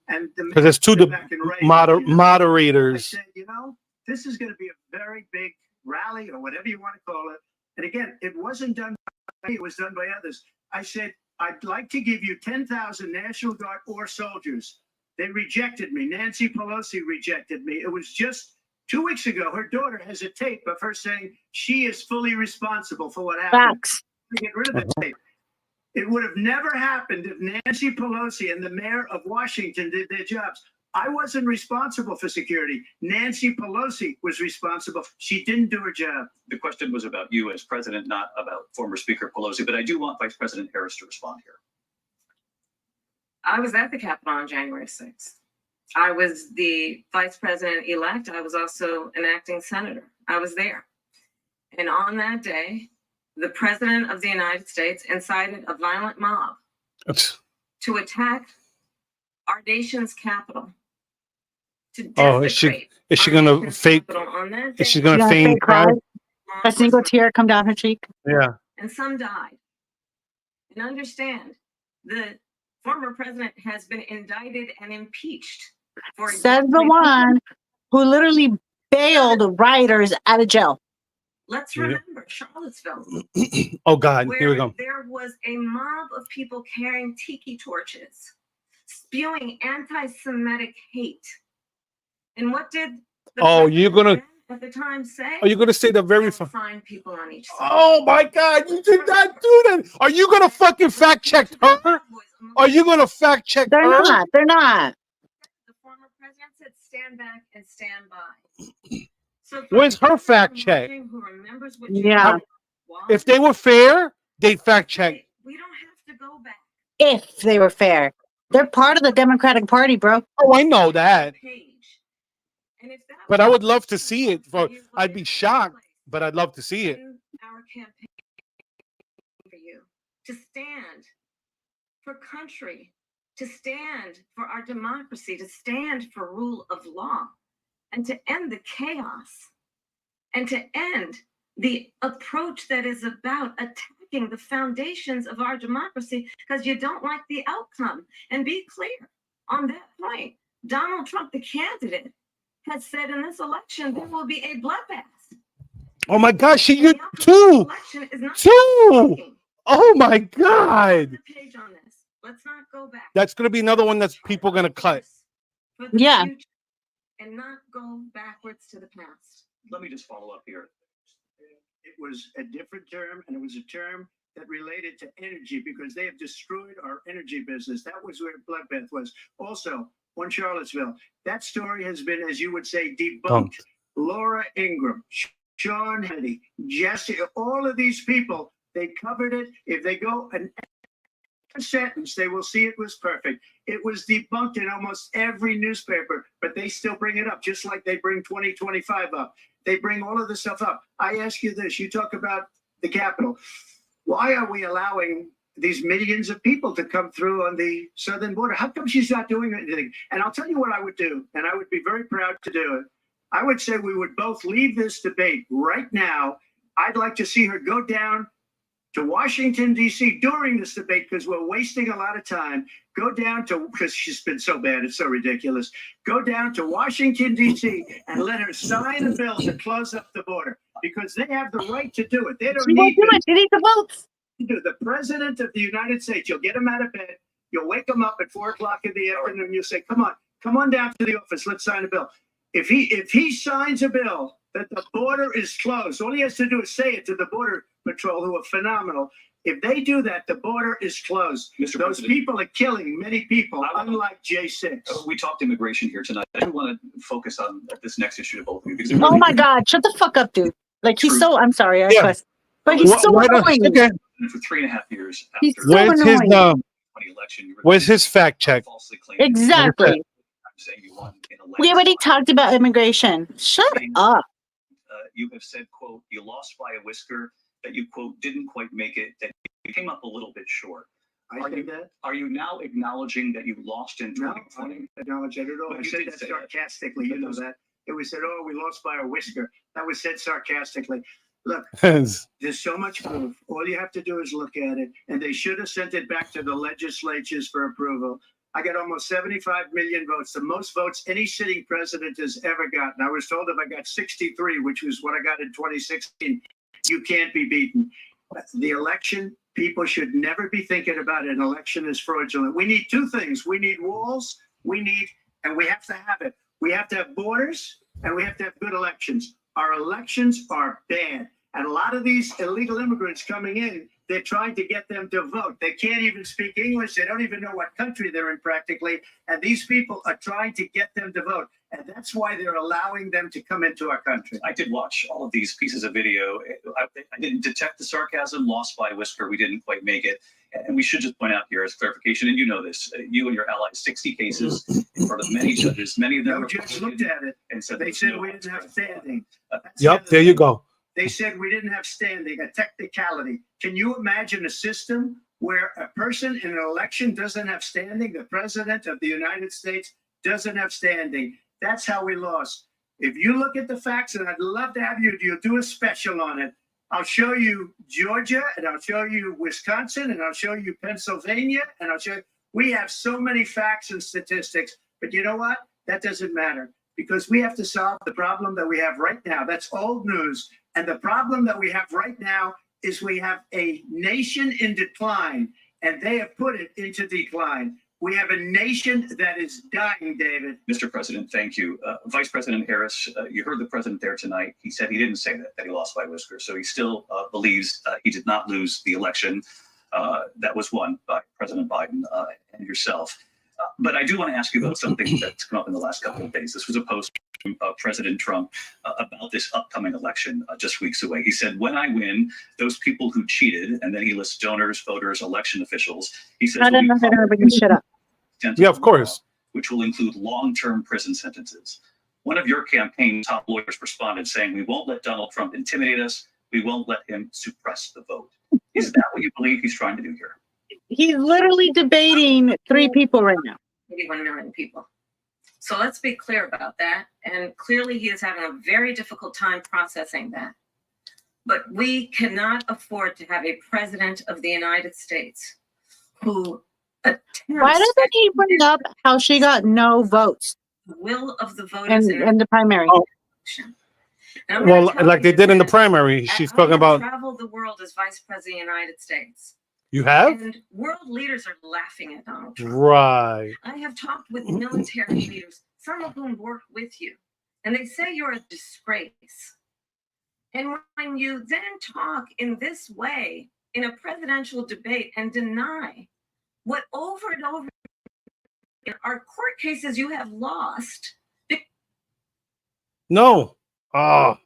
And Because there's 2 back in Reagan, I moderators. said, this is going to be a very big rally or whatever you want to call it. And again, it wasn't done by me, it was done by others. I said, I'd like to give you 10,000 National Guard or soldiers. They rejected me. Nancy Pelosi rejected me. It was just 2 weeks ago. Her daughter has a tape of her saying she is fully responsible for what happened. Facts. To get rid of the tape. It would have never happened if Nancy Pelosi and the mayor of Washington did their jobs. I wasn't responsible for security. Nancy Pelosi was responsible. She didn't do her job. The question was about you as president, not about former Speaker Pelosi, but I do want Vice President Harris to respond here. I was at the Capitol on January 6th. I was the vice president-elect. I was also an acting senator. I was there. And on that day, the president of the United States incited a violent mob to attack our nation's capital. Is she gonna fake? Is she gonna feign cry? A single tear come down her cheek. Yeah. And some died. And understand, the former president has been indicted and impeached for Says the one who literally bailed rioters out of jail. Let's remember Charlottesville. Oh God, here we where go. there was a mob of people carrying tiki torches, spewing anti-Semitic hate. And what did the you're gonna at the time say? Are you gonna say the very? Find people on each side. Oh my God, you did not do that. Are you gonna fucking fact check her? Are you gonna fact check They're her? not. They're not. The former president said, "Stand back and stand by." So Where's her fact check? who remembers what you Yeah. did, If they were fair, they'd fact check. we don't have to go back. If they were fair. They're part of the Democratic Party, bro. Oh, I know that. Page. And if that But I would love to see it. was I'd be shocked, but I'd love to see it. in our campaign for you to stand for country, to stand for our democracy, to stand for rule of law, and to end the chaos, and to end the approach that is about attacking the foundations of our democracy because you don't like the outcome. And be clear on that point. Donald Trump, the candidate, has said in this election there will be a bloodbath. Oh my gosh, you The outcome of this two. election is not Two. working. Oh my God. The page on this. Let's not go back. That's gonna be another one that's people gonna cut. For the Yeah. future and not go backwards to the past. Let me just follow up here. It was a different term, and it was a term that related to energy because they have destroyed our energy business. That was where bloodbath was. Also, on Charlottesville, that story has been, as you would say, debunked. Laura Ingraham, Sean Hannity, Jesse, all of these people, they covered it. If they go an sentence, they will see it was perfect. It was debunked in almost every newspaper, but they still bring it up, just like they bring 2025 up. They bring all of this stuff up. I ask you this, you talk about the Capitol. Why are we allowing these millions of people to come through on the southern border? How come she's not doing anything? And I'll tell you what I would do, and I would be very proud to do it. I would say we would both leave this debate right now. I'd like to see her go down to Washington, D.C. during this debate because we're wasting a lot of time. Go down to, because she's been so bad, it's so ridiculous. Go down to Washington, D.C. and let her sign a bill to close up the border because they have the right to do it. They don't She won't need do it. She needs the votes. to do. The president of the United States, you'll get him out of bed. You'll wake him up at 4 o'clock in the afternoon. You'll say, come on down to the office. Let's sign a bill. If he signs a bill that the border is closed, all he has to do is say it to the Border Patrol, who are phenomenal. If they do that, the border is closed. Mr. Those President, people are killing many people, unlike J6. we talked immigration here tonight. I do want to focus on this next issue to both of you. Because Oh my God, shut the fuck up, dude. Like he's so, I'm sorry, I Yeah. cuss. But he's so annoying. Okay. For 3.5 years after He's so Where's his annoying. election, you where's his fact check? falsely claiming Exactly. I'm saying you won in a We already landslide. talked about immigration. Shut up. You have said, quote, you lost by a whisker, that you, quote, didn't quite make it, that you came up a little bit short. I said that? Are you now acknowledging that you lost in No, I 2020? didn't acknowledge that at all. But I you said did that say that. sarcastically. You know that. It was said, oh, we lost by a whisker. That was said sarcastically. Look, Yes. there's so much proof. All you have to do is look at it. And they should have sent it back to the legislatures for approval. I got almost 75 million votes, the most votes any sitting president has ever gotten. I was told if I got 63, which was what I got in 2016, you can't be beaten. The election, people should never be thinking about an election as fraudulent. We need two things. We need walls, and we have to have it. We have to have borders, and we have to have good elections. Our elections are bad. And a lot of these illegal immigrants coming in, they're trying to get them to vote. They can't even speak English. They don't even know what country they're in practically. And these people are trying to get them to vote. And that's why they're allowing them to come into our country. I did watch all of these pieces of video. I didn't detect the sarcasm, lost by a whisker. We didn't quite make it. And we should just point out here as clarification, and you know this, you and your allies, 60 cases in front of many judges, many of them No judge looked at it. and said They said we didn't have standing. That's the Yep. other There you thing. go. They said we didn't have standing, a technicality. Can you imagine a system where a person in an election doesn't have standing? The president of the United States doesn't have standing. That's how we lost. If you look at the facts, and I'd love to have you do a special on it, I'll show you Georgia, and I'll show you Wisconsin, and I'll show you Pennsylvania, and I'll show you. We have so many facts and statistics, but you know what? That doesn't matter because we have to solve the problem that we have right now. That's old news. And the problem that we have right now is we have a nation in decline, and they have put it into decline. We have a nation that is dying, David. Mr. President, thank you. Vice President Harris, you heard the president there tonight. He said he didn't say that he lost by whisker. So he still believes he did not lose the election that was won by President Biden and yourself. But I do want to ask you about something that's come up in the last couple of days. This was a post from President Trump about this upcoming election just weeks away. He said, when I win, those people who cheated, and then he lists donors, voters, election officials. He says, I don't know how to bring this shit up. Yeah, of course. Which will include long-term prison sentences. One of your campaign top lawyers responded saying, we won't let Donald Trump intimidate us. We won't let him suppress the vote. Is that what you believe he's trying to do here? He's literally debating 3 people right now. 81 million people. So let's be clear about that. And clearly he is having a very difficult time processing that. But we cannot afford to have a president of the United States who attempts Why doesn't he bring up how she got no votes the will of the voters in the primary? Oh. election. And I'm gonna Well, tell like they you did in the that primary. She's I talking have about. traveled the world as vice president of the United States. You have? And world leaders are laughing at Donald Trump. Right. I have talked with military leaders, some of whom work with you, and they say you're a disgrace. And when you then talk in this way in a presidential debate and deny what over and over in our court cases you have lost. No. Ah.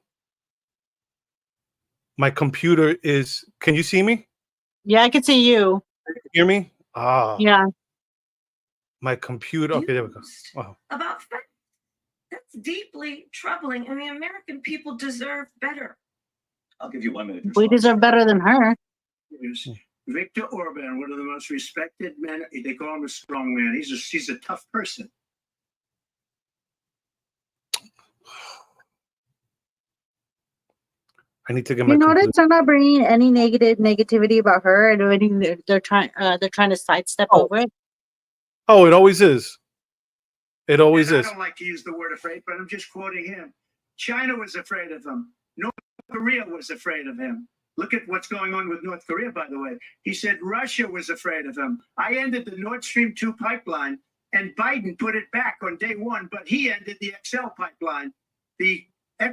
My computer is. Can you see me? Yeah, I can see you. Hear me? Ah. Yeah. My computer. Okay, there we go. Used Wow. about facts. That's deeply troubling, and the American people deserve better. I'll give you 1 minute. to We respond. deserve better than her. Viktor Orban, one of the most respected men. They call him a strong man. He's a tough person. I need to get my You computer. notice they're not bringing any negativity about her, and anything they're trying to sidestep Oh. over it. Oh, it always is. It always And is. I don't like to use the word afraid, but I'm just quoting him. China was afraid of him. North Korea was afraid of him. Look at what's going on with North Korea, by the way. He said Russia was afraid of him. I ended the Nord Stream 2 pipeline, and Biden put it back on day one, but he ended the XL pipeline. The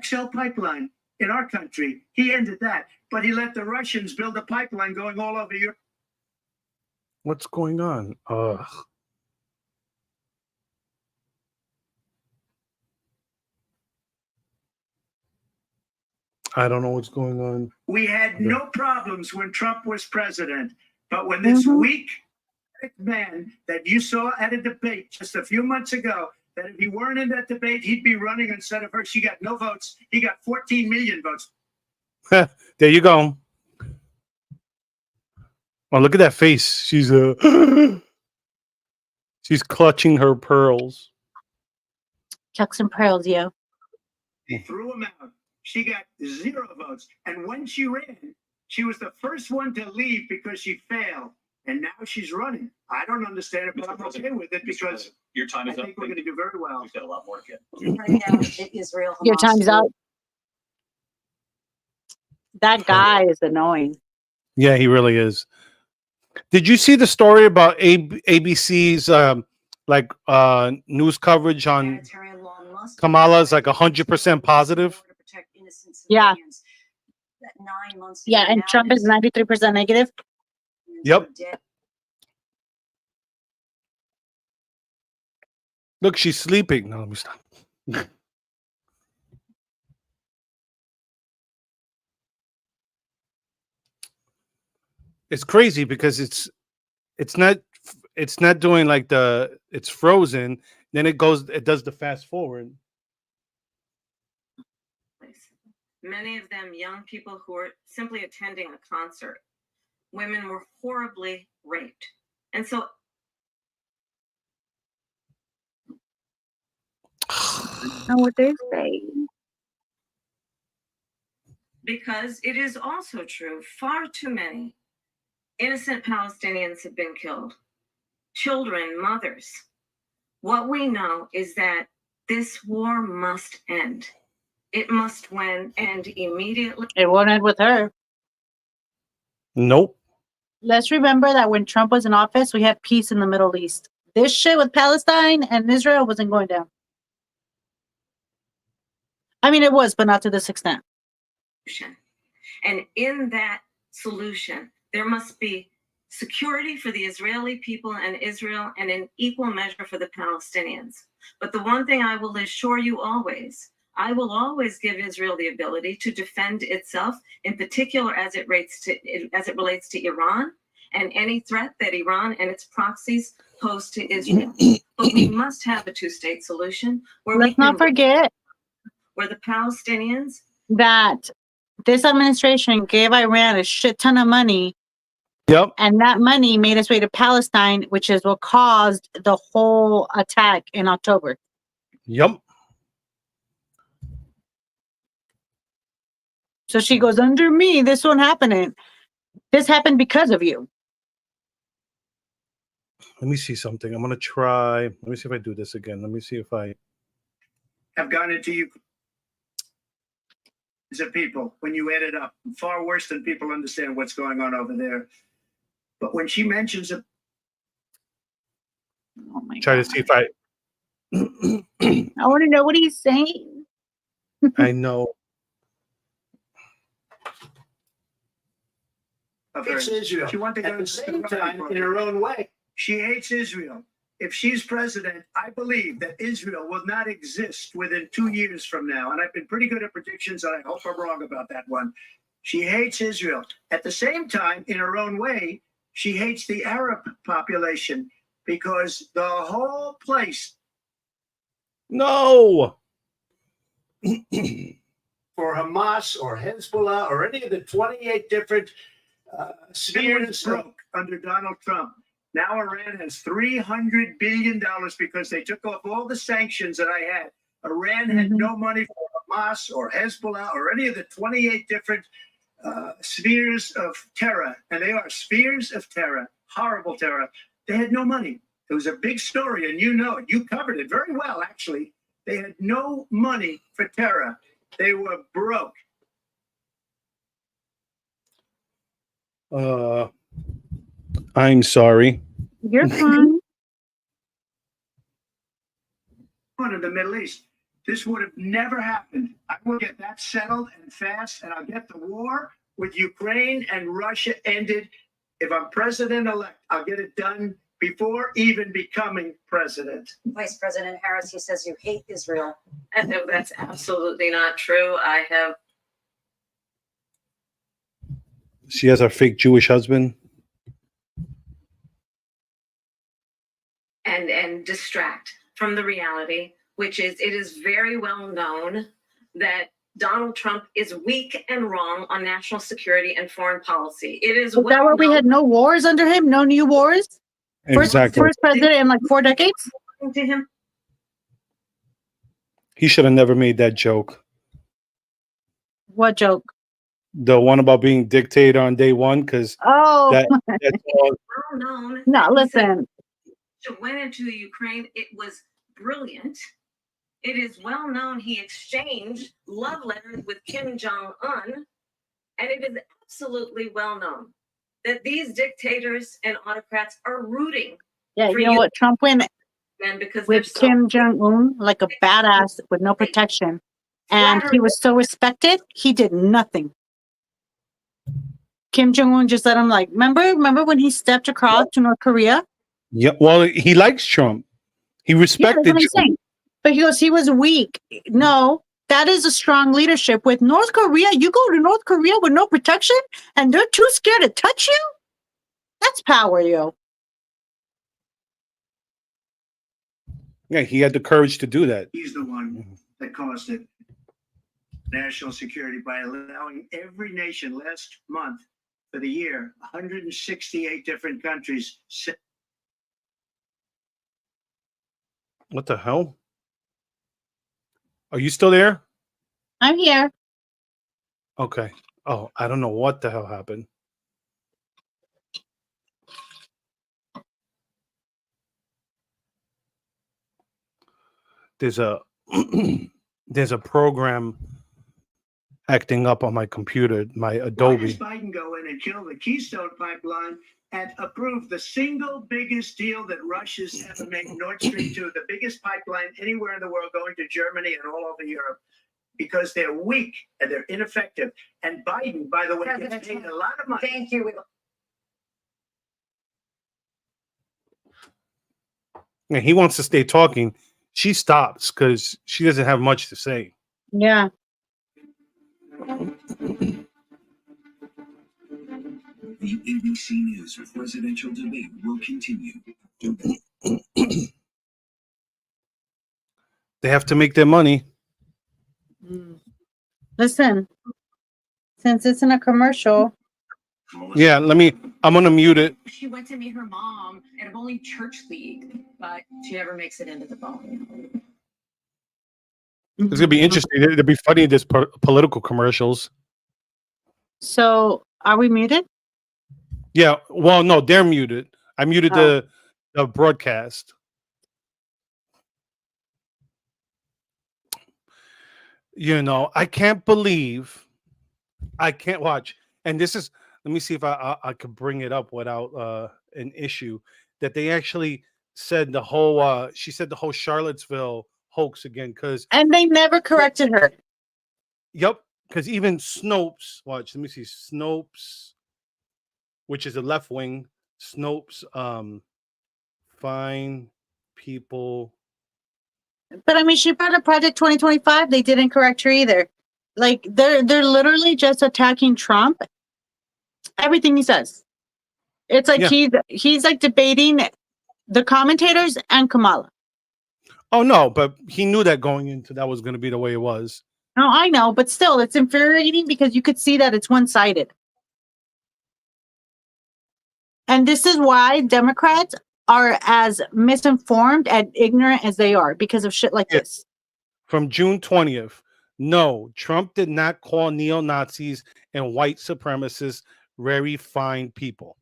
XL pipeline in our country, he ended that. But he let the Russians build a pipeline going all over Europe. What's going on? Ugh. I don't know what's going on. We had no problems when Trump was president. But when this weak man that you saw at a debate just a few months ago, that if he weren't in that debate, he'd be running instead of her. She got no votes. He got 14 million votes. There you go. Oh, look at that face. She's she's clutching her pearls. Chucks and pearls, yo. He threw him out. She got 0 votes. And when she ran, she was the first one to leave because she failed. And now she's running. I don't understand it, but I'm okay with it because Your time I is up. think we're going to do very well. We've got a lot more to get. Right now, Israel. Your Hamas time's war. up. That guy is annoying. Yeah, he really is. Did you see the story about ABC's news coverage on Humanitarian law must be Kamala's like respected 100% positive? to protect innocent Yeah. civilians. That 9 months Yeah, ago and now Trump is innocent 93% negative. civilians Yep. are dead. Look, she's sleeping. No, let me stop. It's crazy because it's not doing like it's frozen. Then it does the fast forward. Many of them young people who were simply attending a concert. Women were horribly raped. And so Know what they say. because it is also true, far too many innocent Palestinians have been killed. Children, mothers. What we know is that this war must end. It must end immediately. It won't end with her. Nope. Let's remember that when Trump was in office, we had peace in the Middle East. This shit with Palestine and Israel wasn't going down. I mean, it was, but not to this extent. And in that solution, there must be security for the Israeli people and Israel, and an equal measure for the Palestinians. But the one thing I will assure you always, I will always give Israel the ability to defend itself, in particular as it relates to Iran and any threat that Iran and its proxies pose to Israel. But we must have a two-state solution where Let's not forget where the Palestinians that this administration gave Iran a shit ton of money, Yep. and that money made its way to Palestine, which is what caused the whole attack in October. Yep. So she goes, under me, this won't happen. This happened because of you. Let me see something. I'm gonna try. Let me see if I do this again. Let me see if I Have gone into you as a people when you add it up. Far worse than people understand what's going on over there. But when she mentions it, Oh my try to God. see if I I want to know what he's saying. I know. of hers. Israel. She wanted to go At the to same the time, right in her own way, She hates Israel. If she's president, I believe that Israel will not exist within 2 years from now. And I've been pretty good at predictions, and I hope I'm wrong about that one. She hates Israel. At the same time, in her own way, she hates the Arab population because the whole place No. for Hamas or Hezbollah or any of the 28 different spheres broke under Donald Trump. Now Iran has $300 billion because they took off all the sanctions that I had. Iran had no money for Hamas or Hezbollah or any of the 28 different spheres of terror. And they are spheres of terror, horrible terror. They had no money. It was a big story, and you know it. You covered it very well, actually. They had no money for terror. They were broke. I'm sorry. You're fine. In the Middle East. This would have never happened. I will get that settled and fast, and I'll get the war with Ukraine and Russia ended. If I'm president-elect, I'll get it done before even becoming president. Vice President Harris, he says you hate Israel. No, that's absolutely not true. I have She has a fake Jewish husband. and distract from the reality, which is it is very well known that Donald Trump is weak and wrong on national security and foreign policy. It is Is that why we had no wars under him? No new wars? Exactly. First president in like 4 decades? to him. He should have never made that joke. What joke? The one about being dictator on day one, because Oh, that's all. Well known. no, He said listen. he went into Ukraine. It was brilliant. It is well known he exchanged love letters with Kim Jong-un. And it is absolutely well known that these dictators and autocrats are rooting Yeah, for you know what? Trump went men because they're with so Kim Jong-un like a badass with no protection. And he was so respected, he did nothing. Kim Jong-un just let him like, remember when he stepped across to North Korea? Yeah, well, he likes Trump. He Yeah, that's respected what I'm Trump. saying. But he goes, he was weak. No, that is a strong leadership. With North Korea, you go to North Korea with no protection and they're too scared to touch you? That's power, yo. Yeah, he had the courage to do that. He's the one that caused it. National security by allowing every nation last month for the year, 168 different countries. What the hell? Are you still there? I'm here. Okay. Oh, I don't know what the hell happened. There's a there's a program acting up on my computer, my Why Adobe. does Biden go in and kill the Keystone Pipeline and approve the single biggest deal that Russia's ever made, Nord Stream 2, the biggest pipeline anywhere in the world going to Germany and all over Europe? Because they're weak and they're ineffective. And Biden, by the way, gets President paid Trump, a lot of money. Thank you. And he wants to stay talking. She stops because she doesn't have much to say. Yeah. The ABC News presidential debate will continue. They have to make their money. Listen, since it's in a commercial, Yeah, I'm gonna mute it. She went to meet her mom at a bowling church league, but she never makes it into the bowling. It's gonna be interesting. It'll be funny. This political commercials. so are we muted? Yeah. Well, no, they're muted. I muted the broadcast. You know, I can't believe I can't watch. And this is, let me see if I could bring it up without an issue, that they actually said the whole she said the whole Charlottesville hoax again, because And they never corrected her. yep, because even Snopes, watch, let me see, Snopes which is a left wing. Snopes, fine people. But I mean, she brought up Project 2025. They didn't correct her either. Like they're literally just attacking Trump. Everything he says. It's like Yeah. he's like debating the commentators and Kamala. Oh no, but he knew that going into that was going to be the way it was. No, I know, but still, it's infuriating because you could see that it's one-sided. And this is why Democrats are as misinformed and ignorant as they are because of shit like Yeah. this. From June 20th. No, Trump did not call neo-Nazis and white supremacists very fine people.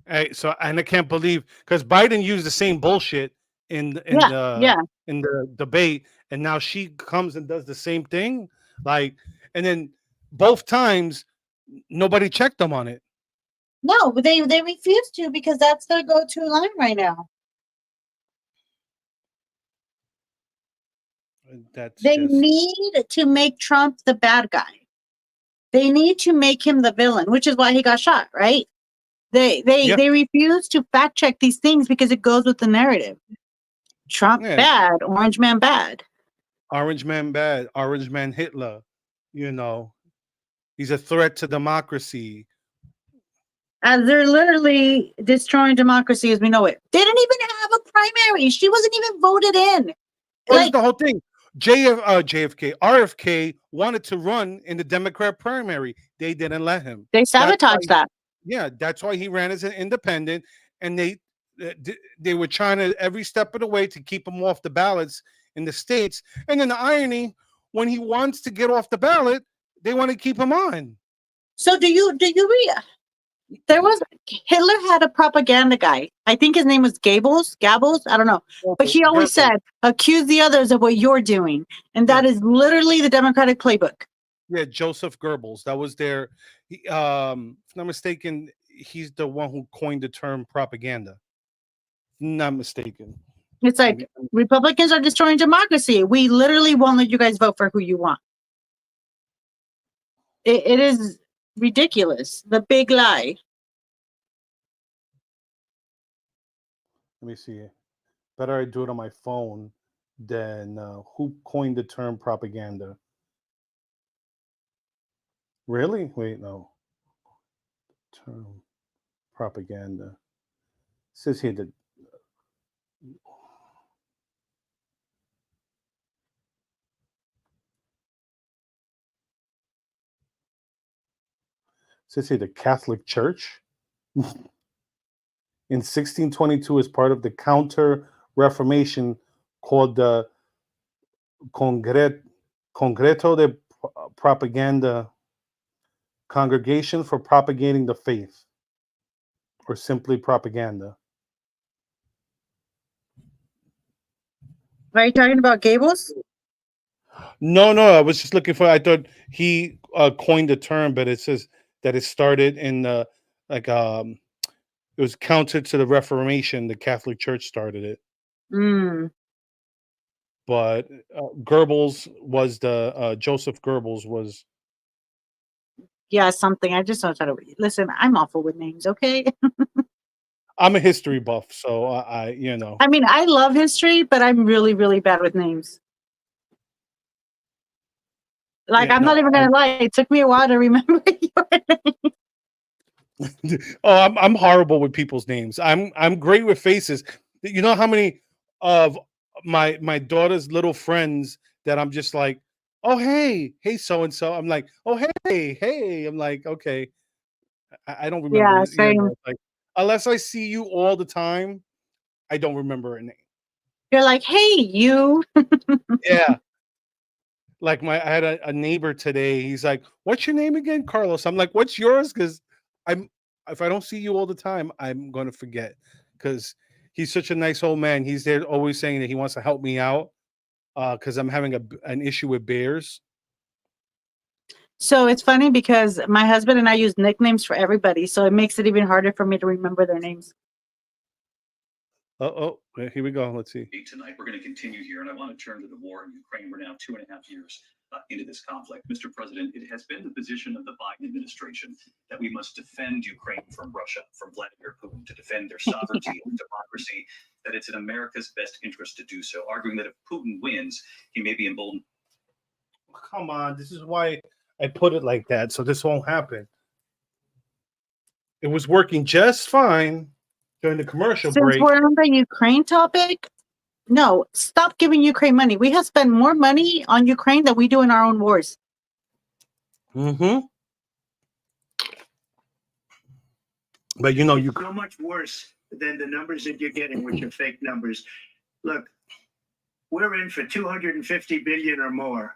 Hey, so and I can't believe because Biden used the same bullshit in the debate, and now she comes and does the same thing. Like, and then both times nobody checked them on it. No, they refuse to because that's their go-to line right now. That's They just need to make Trump the bad guy. They need to make him the villain, which is why he got shot, right? They refuse to fact check these things because it goes with the narrative. Trump bad, Orange Man bad. Orange Man bad, Orange Man Hitler. You know, he's a threat to democracy. As they're literally destroying democracy as we know it. They didn't even have a primary. She wasn't even voted in. Well, that's the whole thing. JFK, RFK wanted to run in the Democrat primary. They didn't let him. They sabotaged that. Yeah, that's why he ran as an independent, and they were trying to every step of the way to keep him off the ballots in the states. And then the irony, when he wants to get off the ballot, they want to keep him on. So do you read? There was Hitler had a propaganda guy. I think his name was Gabbles. I don't know. But he always said, accuse the others of what you're doing. And that is literally the Democratic playbook. Yeah, Joseph Goebbels. That was their, if I'm not mistaken, he's the one who coined the term propaganda. Not mistaken. It's like Republicans are destroying democracy. We literally won't let you guys vote for who you want. It is ridiculous. The big lie. Let me see. Better I do it on my phone than who coined the term propaganda. Really? Wait, no. Term propaganda. It says here that the Catholic Church in 1622 as part of the Counter Reformation called the Congreto de Propaganda, Congregation for Propagating the Faith, or simply propaganda. Are you talking about Gables? No, I was just looking for. I thought he coined the term, but it says that it started in it was counter to the Reformation. The Catholic Church started it. But Goebbels was Joseph Goebbels was. Yeah, something. I just don't try to listen. I'm awful with names. Okay. I'm a history buff, so I you know. I mean, I love history, but I'm really, really bad with names. Like, I'm not even gonna lie. It took me a while to remember your name. Oh, I'm horrible with people's names. I'm great with faces. You know how many of my daughter's little friends that I'm just like, oh hey so and so. I'm like, oh hey. I'm like, okay. I don't remember. Yeah, same. You know, like unless I see you all the time, I don't remember a name. You're like, hey, you. Yeah. Like I had a neighbor today. He's like, "What's your name again, Carlos?" I'm like, "What's yours?" Because if I don't see you all the time, I'm going to forget. Because he's such a nice old man. He's there always saying that he wants to help me out because I'm having an issue with bears. So it's funny because my husband and I use nicknames for everybody, so it makes it even harder for me to remember their names. Oh, here we go. Let's see. Tonight, we're going to continue here, and I want to turn to the war in Ukraine. We're now 2.5 years into this conflict. Mr. President, it has been the position of the Biden administration that we must defend Ukraine from Russia, from Vladimir Putin, to defend their sovereignty and democracy, that it's in America's best interest to do so, arguing that if Putin wins, he may be emboldened. Come on, this is why I put it like that, so this won't happen. It was working just fine during the commercial Since break. we're on the Ukraine topic, no, stop giving Ukraine money. We have spent more money on Ukraine than we do in our own wars. Mm-hmm. But you know, you so much worse than the numbers that you're getting, which are fake numbers. Look, we're in for 250 billion or more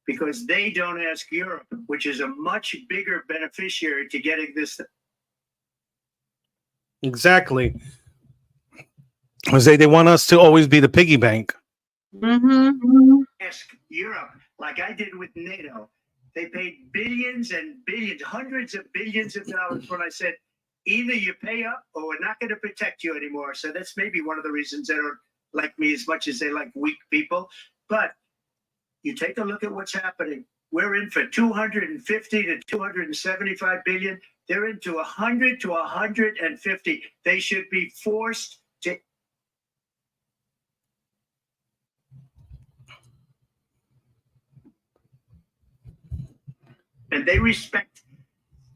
because they don't ask Europe, which is a much bigger beneficiary to getting this. exactly. Jose, they want us to always be the piggy bank. Mm-hmm. Ask Europe, like I did with NATO. They paid billions and billions, hundreds of billions of dollars when I said, either you pay up or we're not going to protect you anymore. So that's maybe one of the reasons they don't like me as much as they like weak people. But you take a look at what's happening. We're in for 250 to 275 billion. They're into 100 to 150. They should be forced to. And they respect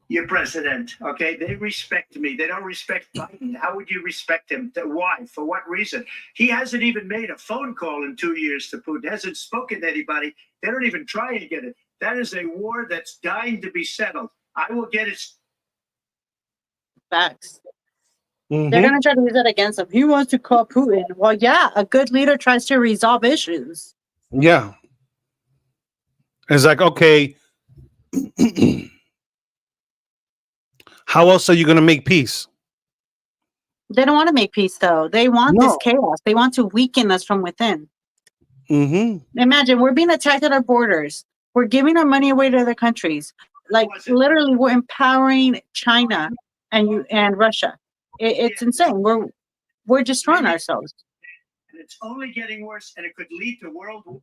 your president, okay? They respect me. They don't respect Biden. How would you respect him? Why? For what reason? He hasn't even made a phone call in 2 years to Putin. Hasn't spoken to anybody. They don't even try to get it. That is a war that's dying to be settled. I will get it. Facts. Mhm. They're going to try to use that against him. He wants to call Putin. Well, yeah, a good leader tries to resolve issues. Yeah. It's like, okay, how else are you going to make peace? They don't want to make peace, though. They want this No. chaos. They want to weaken us from within. Mm-hmm. Imagine we're being attacked at our borders. We're giving our money away to other countries. Like literally, we're empowering China and Russia. It's insane. We're destroying ourselves. And it's only getting worse, and it could lead to world war.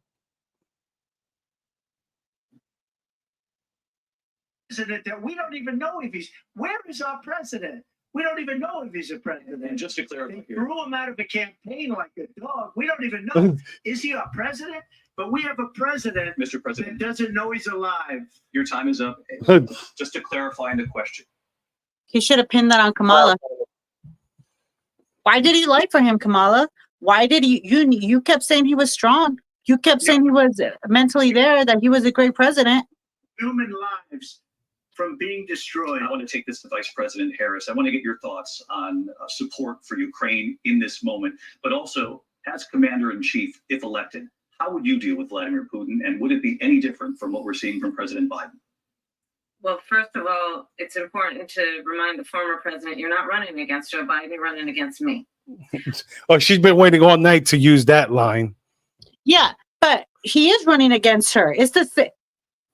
President that we don't even know if he's. Where is our president? We don't even know if he's a president. And just to clarify They here, threw him out of a campaign like a dog. We don't even know. Is he our president? But we have a president Mr. that President, doesn't know he's alive. your time is up. Just to clarify the question. He should have pinned that on Kamala. Why did he lie for him, Kamala? Why did you kept saying he was strong. You kept saying he was mentally there, that he was a great president. Human lives from being destroyed. I want to take this to Vice President Harris. I want to get your thoughts on support for Ukraine in this moment, but also as Commander-in-Chief, if elected, how would you deal with Vladimir Putin, and would it be any different from what we're seeing from President Biden? Well, first of all, it's important to remind the former president you're not running against Joe Biden, you're running against me. Oh, she's been waiting all night to use that line. Yeah, but he is running against her. It's the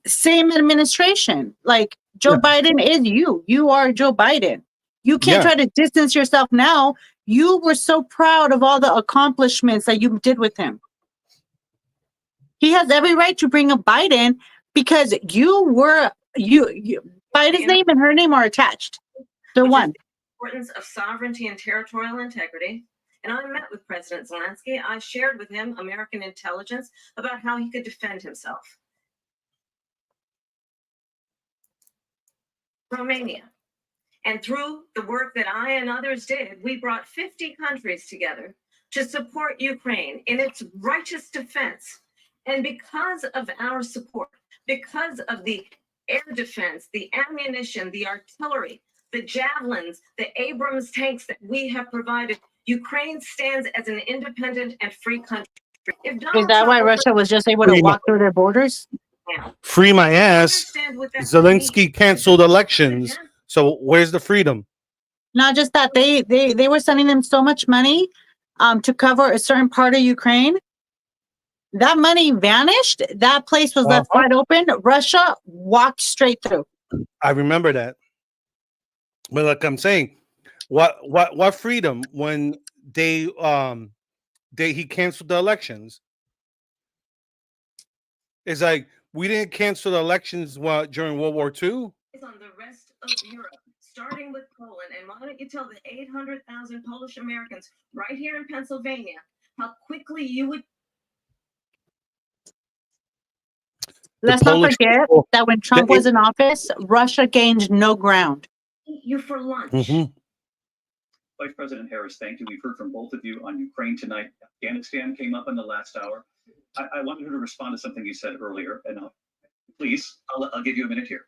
same administration. Like Joe Biden is you. You are Joe Biden. You can't try to distance yourself now. You were so proud of all the accomplishments that you did with him. He has every right to bring up Biden because Biden's name and her name are attached. They're one. Importance of sovereignty and territorial integrity. And I met with President Zelensky. I shared with him American intelligence about how he could defend himself. Romania. And through the work that I and others did, we brought 50 countries together to support Ukraine in its righteous defense. And because of our support, because of the air defense, the ammunition, the artillery, the javelins, the Abrams tanks that we have provided, Ukraine stands as an independent and free country. Is that why Russia was just able to walk through their borders? Free my ass. Zelensky canceled elections. So where's the freedom? Not just that, they were sending them so much money to cover a certain part of Ukraine. That money vanished. That place was left wide open. Russia walked straight through. I remember that. But like I'm saying, what freedom when he canceled the elections? It's like We didn't cancel the elections during World War II. Is on the rest of Europe, starting with Poland. And why don't you tell the 800,000 Polish Americans right here in Pennsylvania how quickly you would. Let's not Polish forget people- that when Trump they- was in office, Russia gained no ground. Eat you for lunch. Mhm. Vice President Harris, thank you. We've heard from both of you on Ukraine tonight. Afghanistan came up in the last hour. I wanted her to respond to something you said earlier, and please, I'll give you a minute here.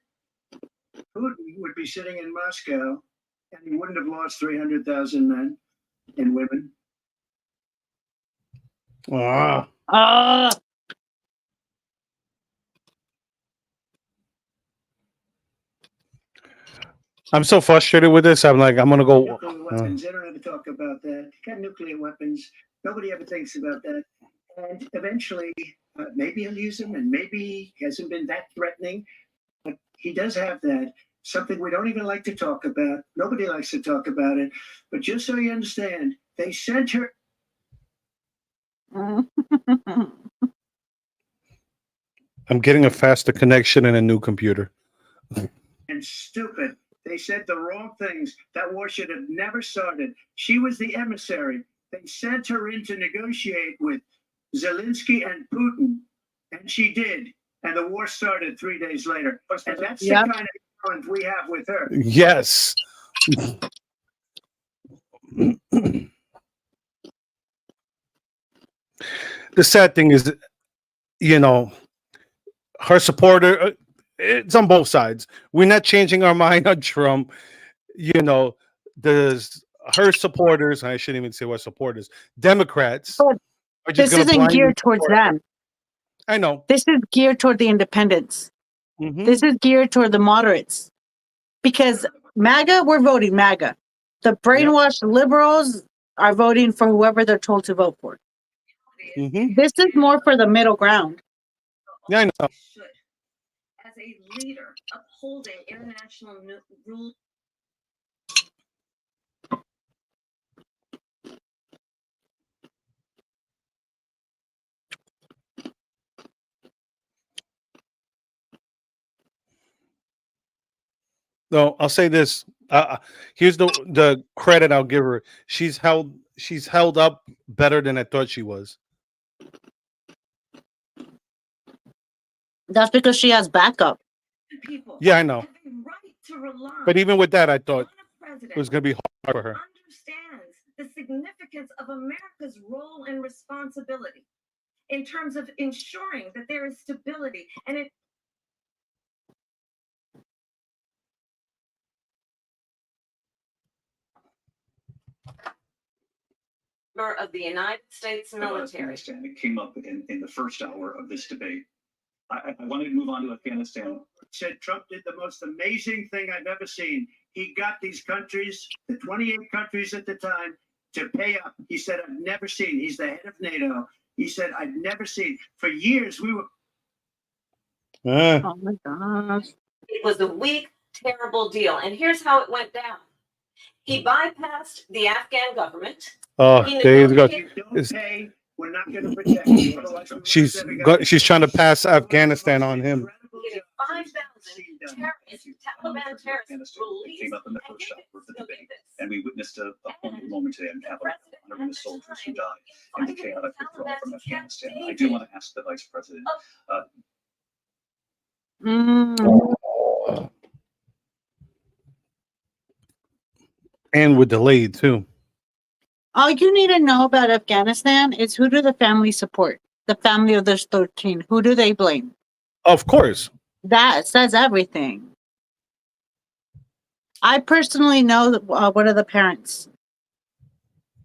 Putin would be sitting in Moscow and he wouldn't have lost 300,000 men and women. Ah. I'm so frustrated with this. I'm like, I'm gonna go. Nuclear weapons, they don't ever talk about that. Got nuclear weapons. Nobody ever thinks about that. And eventually, maybe he'll use them, and maybe he hasn't been that threatening. But he does have that. Something we don't even like to talk about. Nobody likes to talk about it. But just so you understand, they sent her. I'm getting a faster connection and a new computer. And stupid. They said the wrong things. That war should have never started. She was the emissary. They sent her in to negotiate with Zelensky and Putin, and she did. And the war started 3 days later. And that's the kind of talent we have with her. Yes. The sad thing is, her supporter, it's on both sides. We're not changing our mind on Trump. Her supporters, I shouldn't even say what supporters, Democrats. But are just this isn't blindly geared towards support her. them. I know. This is geared toward the independents. Mhm. This is geared toward the moderates. Because MAGA, we're voting MAGA. The brainwashed liberals are voting for whoever they're told to vote for. Mhm. This is more for the middle ground. Yeah, I know. Should, as a leader, upholding international rules. No, I'll say this. Here's the credit I'll give her. She's held up better than I thought she was. That's because she has backup. People Yeah, I know. have a right to rely But even with that, I thought on a president it was going to be hard for her. understands the significance of America's role and responsibility in terms of ensuring that there is stability and it. Of the United States military. Afghanistan, it came up in the first hour of this debate. I wanted to move on to Afghanistan. Said Trump did the most amazing thing I've ever seen. He got these countries, the 28 countries at the time, to pay up. He said, I've never seen. He's the head of NATO. He said, I've never seen. For years, we were. Oh my gosh. It was a weak, terrible deal. And here's how it went down. He bypassed the Afghan government. Oh, there you go. If you don't pay, we're not going to protect you. Otherwise, we would've She's trying to pass Afghanistan on him. 5,000 terrorists, Taliban terrorists It released. came up in the first hour of the debate, and we witnessed a wonderful moment today on Capitol Hill, honoring the soldiers who died in the chaotic withdrawal from Afghanistan. I do want to ask the Vice President. And we're delayed too. All you need to know about Afghanistan is who do the family support? The family of those 13. Who do they blame? Of course. That says everything. I personally know one of the parents.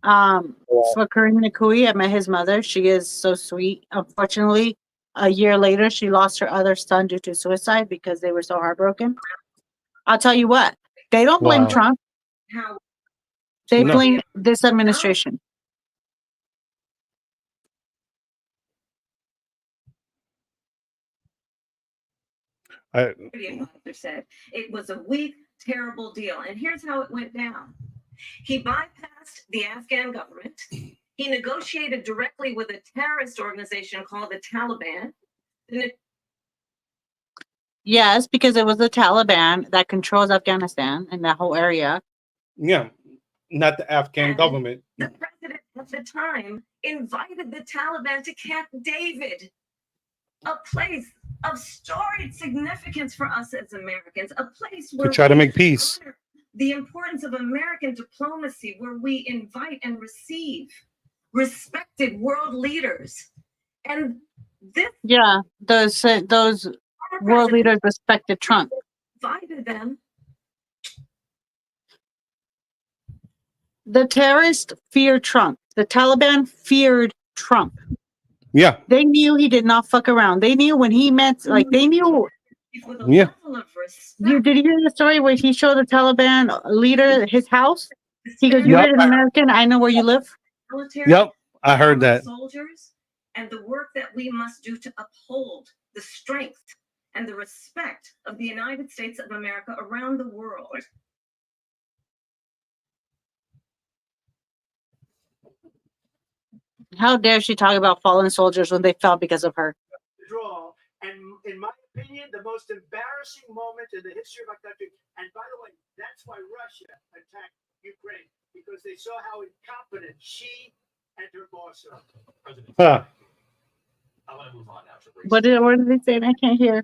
For Kareem Nakui, I met his mother. She is so sweet. Unfortunately, a year later, she lost her other son due to suicide because they were so heartbroken. I'll tell you what, they don't blame Wow. Trump. They No. blame this administration. Said it was a weak, terrible deal. And here's how it went down. He bypassed the Afghan government. He negotiated directly with a terrorist organization called the Taliban. Yes, because it was the Taliban that controls Afghanistan and that whole area. Yeah, not the Afghan And government. the president at the time invited the Taliban to Camp David, a place of storied significance for us as Americans, a place To where try to we make peace. honor the importance of American diplomacy, where we invite and receive respected world leaders. And this Yeah, those world president leaders respected Trump. invited them. The terrorists feared Trump. The Taliban feared Trump. Yeah, They knew he did not fuck around. They knew when he meant, like, they knew. With a Yeah. level of Did you hear the story where he showed the Taliban leader his house? He goes, "You're Yep. an American. I know where you live." military, Yep, I heard our that. soldiers, and the work that we must do to uphold the strength and the respect of the United States of America around the world. How dare she talk about fallen soldiers when they fell because of her? Draw, and in my opinion, the most embarrassing moment in the history of our country. And by the way, that's why Russia attacked Ukraine, because they saw how incompetent she and her boss are. Huh. I want to move on now to What did they say? I can't hear.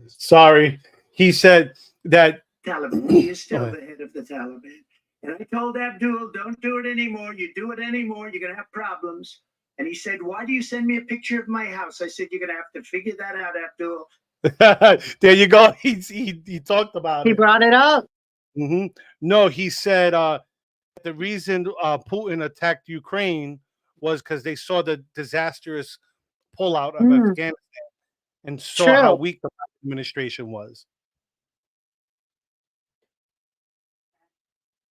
Sorry. He said that. Taliban. He is still Okay. the head of the Taliban. And I told Abdul, don't do it anymore. You do it anymore, you're going to have problems. And he said, why do you send me a picture of my house? I said, you're going to have to figure that out, Abdul. There you go. He talked about He it. brought it up. Hmm. No, he said the reason Putin attacked Ukraine was because they saw the disastrous pullout of Mm. Afghanistan and saw how True. weak the administration was.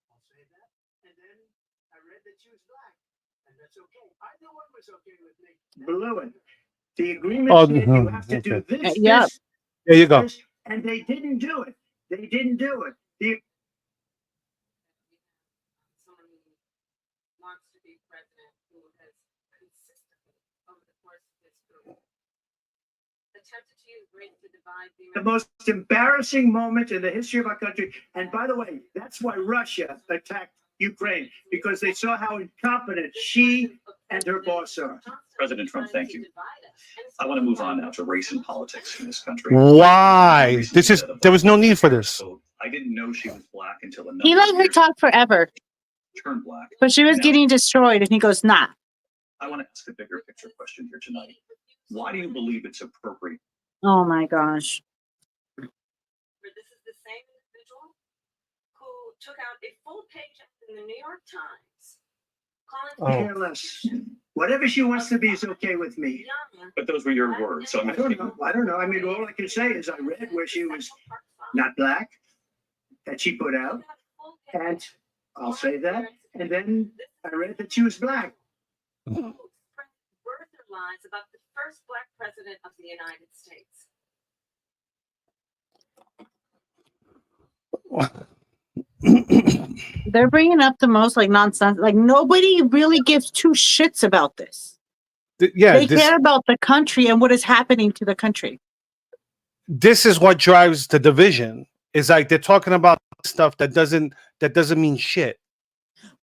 I'll say that. And then I read that she was black, and that's okay. Either one was okay with me. Blew it. The agreement Oh, said you have to do okay. this, Yeah. this, There you go. this, and they didn't do it. They didn't do it. The Someone who wants to be president who has consistently, over the course of his career, attempted to use race to divide the the most embarrassing moment in the history of our country. And by the way, that's why Russia attacked Ukraine, because they saw how incompetent she and her boss are. President Trump, thank you. I want to move on now to race and politics in this country. Why? There was no need for this. So I didn't know she was black until a He number let of her years talk forever, turned black. but she was Now, getting destroyed, and he goes, "Nah." I want to ask a bigger picture question here tonight. Why do you believe it's appropriate? Oh my gosh. This is the same individual who took out a full page in the New York Times, calling Oh. Careless. Whatever she wants to be is okay with me. young. But those were your words. So I'm I going don't to know. I don't know. I mean, all I can say is I read where she was not black, that she put out, and I'll say that. And then I read that she was black. Words or lies about the first black president of the United States. They're bringing up the most like nonsense. Like nobody really gives two shits about this. Yeah, They care about the country and what is happening to the country. this is what drives the division. Is like they're talking about stuff that doesn't mean shit.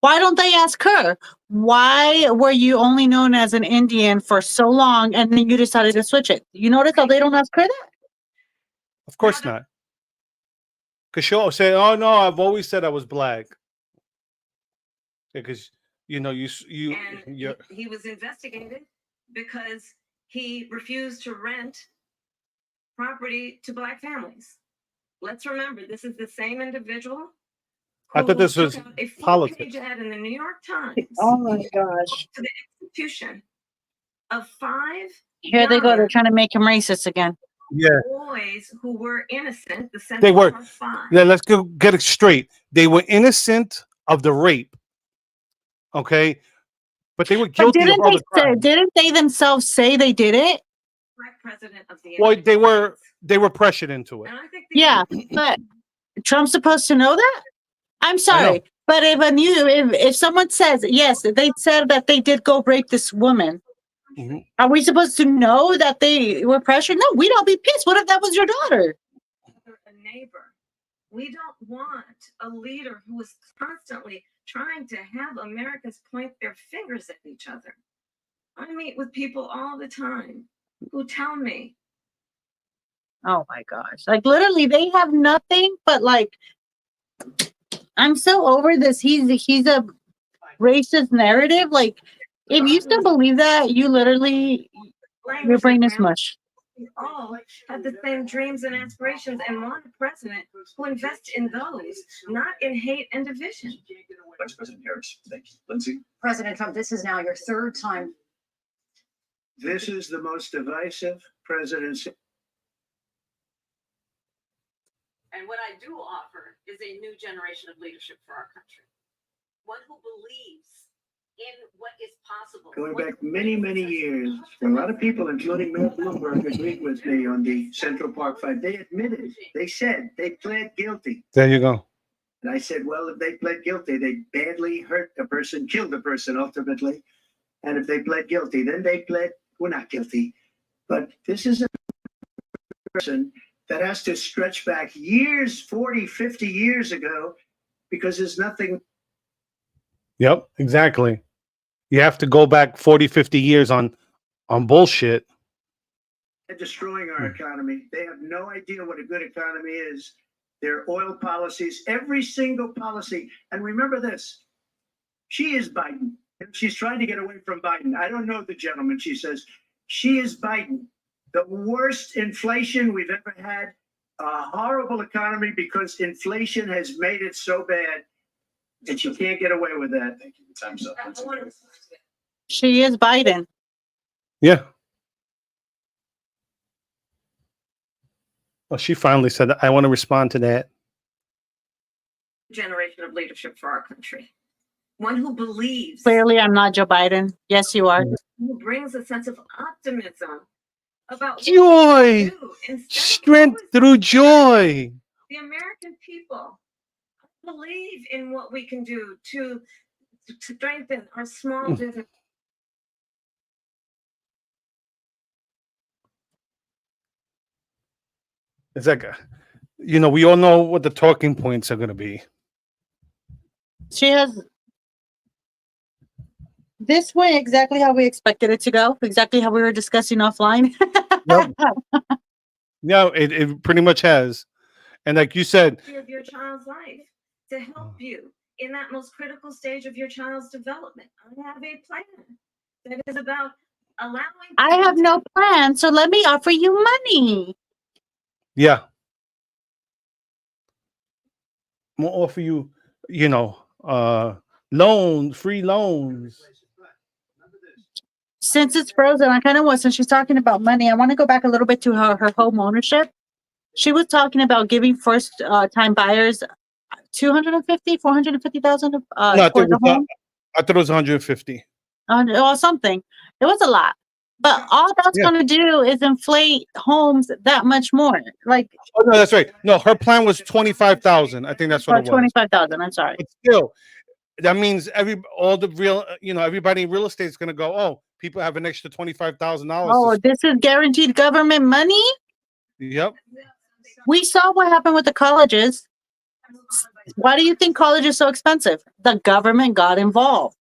Why don't they ask her? Why were you only known as an Indian for so long and then you decided to switch it? You notice how they don't ask her that? Of course not. Because she'll say, "Oh no, I've always said I was black." Because you know you And you he was investigated because he refused to rent property to black families. Let's remember, this is the same individual. I thought who this took was out a full politics. page ad in the New York Times my gosh. to the execution of 5 Here they go. They're young trying to make him racist again. Yeah, boys who were innocent. The they were. sentence was 5. Yeah, let's get it straight. They were innocent of the rape. Okay, but they were But guilty of didn't all they the crimes. didn't they themselves say they did it? Black president of the Well, United they were States. pressured into it. And I think the Yeah, but Trump's supposed to know that? I'm know. sorry. But if someone says, yes, they said that they did go rape this woman, country. Are we supposed to know that they were pressured? No, we'd all be pissed. What if that was your daughter? A neighbor. We don't want a leader who is constantly trying to have Americans point their fingers at each other. I meet with people all the time who tell me, Oh my gosh. Like literally they have nothing but like I'm so over this. He's a racist narrative. Like if you still believe that, you literally your brain is mush. we all have the same dreams and aspirations and want a president who invests in those, not in hate and division. Vice President Harris, thank you. Lindsay? President Trump, this is now your third time. This is the most divisive presidency. And what I do offer is a new generation of leadership for our country. One who believes in what is possible. Going back many, many years, a lot of people, including Mayor Bloomberg, agreed with me on the Central Park fight. They admitted, they said, they pled guilty. There you go. And I said, well, if they pled guilty, they badly hurt a person, killed a person ultimately. And if they pled guilty, then they pled, we're not guilty. But this is a person that has to stretch back years, 40, 50 years ago, because there's nothing. Yep, exactly. You have to go back 40, 50 years on bullshit. They're destroying our economy. They have no idea what a good economy is. Their oil policies, every single policy. And remember this, she is Biden. She's trying to get away from Biden. I don't know the gentleman, she says. She is Biden. The worst inflation we've ever had, a horrible economy because inflation has made it so bad that you can't get away with that. Thank you. Time's up. I want to She is Biden. Yeah. Well, she finally said, I want to respond to that. generation of leadership for our country. One who believes, Clearly I'm not Joe Biden. Yes, you are. who brings a sense of optimism about what Joy! we can do instead of Strength always through joy. the American people believe in what we can do to strengthen our small business. It's like, we all know what the talking points are going to be. She has. This went exactly how we expected it to go. Exactly how we were discussing offline. Yep. Yeah, it pretty much has. And like you said, Of your child's life to help you in that most critical stage of your child's development. I have a plan that is about allowing. I have no plan, so let me offer you money. yeah. We'll offer you, loans, free loans. Since it's frozen, I kind of want, since she's talking about money, I want to go back a little bit to her home ownership. She was talking about giving first time buyers 450,000 No, I towards the home. thought it was 150. Or something. It was a lot. But all that's Yeah. going to do is inflate homes that much more. Like, Oh, no, that's right. No, her plan was 25,000. I think that's what it was. 25,000. I'm sorry. But still, that means everybody in real estate is going to go, oh, people have an extra $25,000. Oh, this is guaranteed government money? Yep. We saw what happened with the colleges. Why do you think college is so expensive? The government got involved.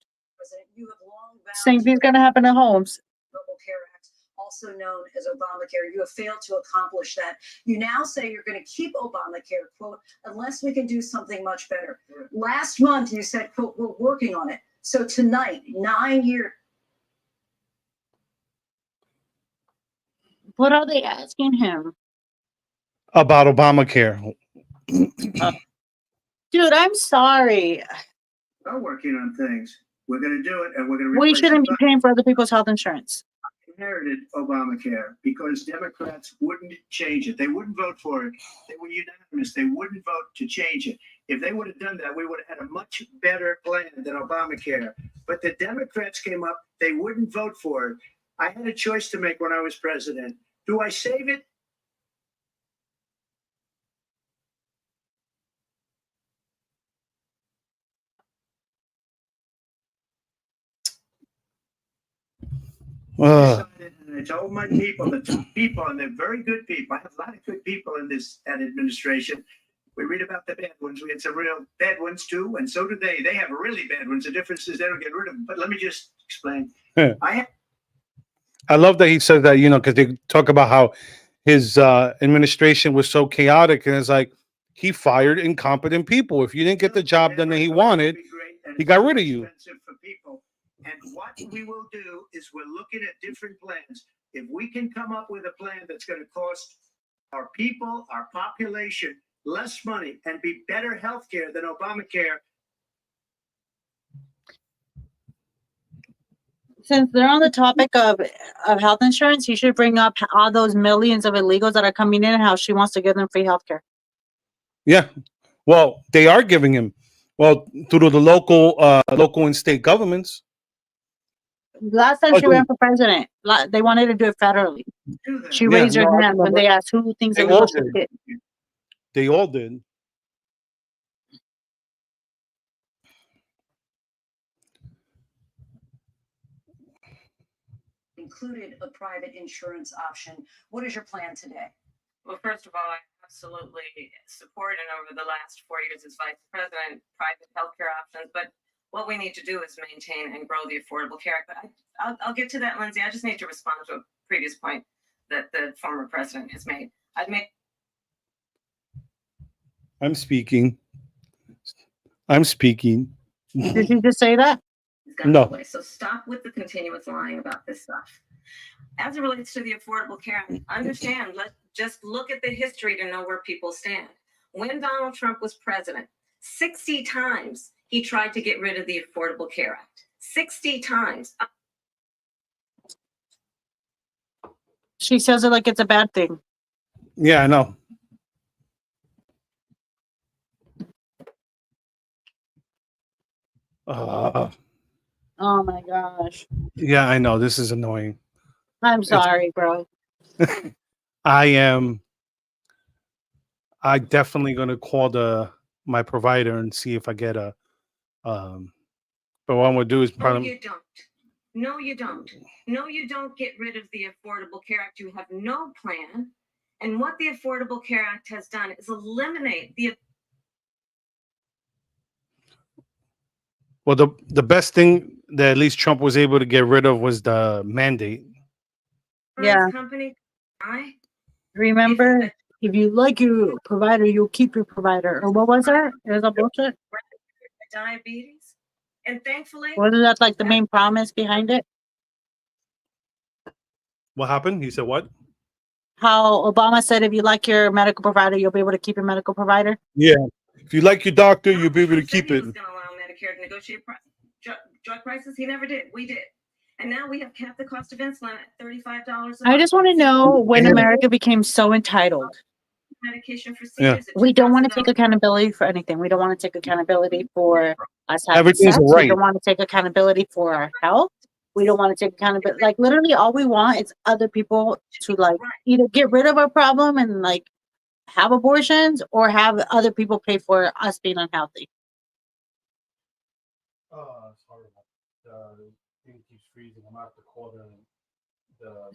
You have long vowed Same thing's going to happen to homes. Affordable Care Act, also known as Obamacare. You have failed to accomplish that. You now say you're going to keep Obamacare, quote, unless we can do something much better. Last month, you said, quote, we're working on it. So tonight, 9 years. What are they asking him? About Obamacare. Dude, I'm sorry. We're working on things. We're going to do it, and we're going to. We shouldn't be paying for other people's health insurance. Inherited Obamacare because Democrats wouldn't change it. They wouldn't vote for it. They were unanimous. They wouldn't vote to change it. If they would have done that, we would have had a much better plan than Obamacare. But the Democrats came up. They wouldn't vote for it. I had a choice to make when I was president. Do I save it? decided, and I told my people, the top people, and they're very good people. I have a lot of good people in this administration. We read about the bad ones. We had some real bad ones too, and so do they. They have really bad ones. The difference is they don't get rid of them. But let me just explain. I love that he said that, because they talk about how his administration was so chaotic, and it's like he fired incompetent people. If you didn't get the job done that he wanted, he got rid of you. Expensive for people. And what we will do is we're looking at different plans. If we can come up with a plan that's going to cost our people, our population, less money and be better health care than Obamacare. Since they're on the topic of health insurance, you should bring up all those millions of illegals that are coming in and how she wants to give them free health care. Yeah. Well, they are giving him, through the local and state governments. Last time she ran for president, they wanted to do it federally. She raised her hand when they asked who thinks illegal should get. They all did. Included a private insurance option. What is your plan today? Well, first of all, I absolutely support, and over the last 4 years as vice president, private healthcare options. But what we need to do is maintain and grow the Affordable Care Act. But I'll get to that, Lindsay. I just need to respond to a previous point that the former president has made. I'm speaking. Did you just say that? No. So stop with the continuous lying about this stuff. As it relates to the Affordable Care Act, understand, let's just look at the history to know where people stand. When Donald Trump was president, 60 times he tried to get rid of the Affordable Care Act. 60 times. She says it like it's a bad thing. Yeah, I know. Oh my gosh. Yeah, I know. This is annoying. I'm sorry, bro. I definitely gonna call my provider and see if I get a but what I'm gonna do is probably No, you don't. No, you don't. No, you don't get rid of the Affordable Care Act. You have no plan. And what the Affordable Care Act has done is eliminate the well, the best thing that at least Trump was able to get rid of was the mandate. Yeah. company. Remember, if you like your provider, you'll keep your provider. Or what was that? Is that bullshit? Diabetes. And thankfully, Wasn't that like the main promise behind it? What happened? He said what? How Obama said if you like your medical provider, you'll be able to keep your medical provider. Yeah. If you like your doctor, you'll be able to keep he it. was going to allow Medicare to negotiate drug prices. He never did. We did. And now we have capped the cost of insulin at $35. I just want to know when America became so entitled. Medication for seniors. We don't want to take accountability for anything. We don't want to take accountability for us having Everything's sex. right. We don't want to take accountability for our health. We don't want to take accountability. Like literally all we want is other people to like either get rid of our problem and like have abortions or have other people pay for us being unhealthy.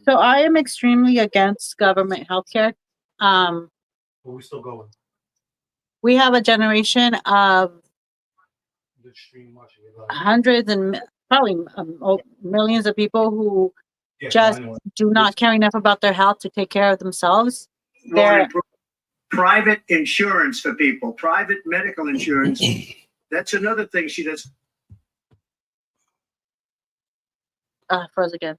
So I am extremely against government healthcare. But we're still going. We have a generation of hundreds and probably millions of people who just do not care enough about their health to take care of themselves. Private insurance for people, private medical insurance. That's another thing she does. Froze again.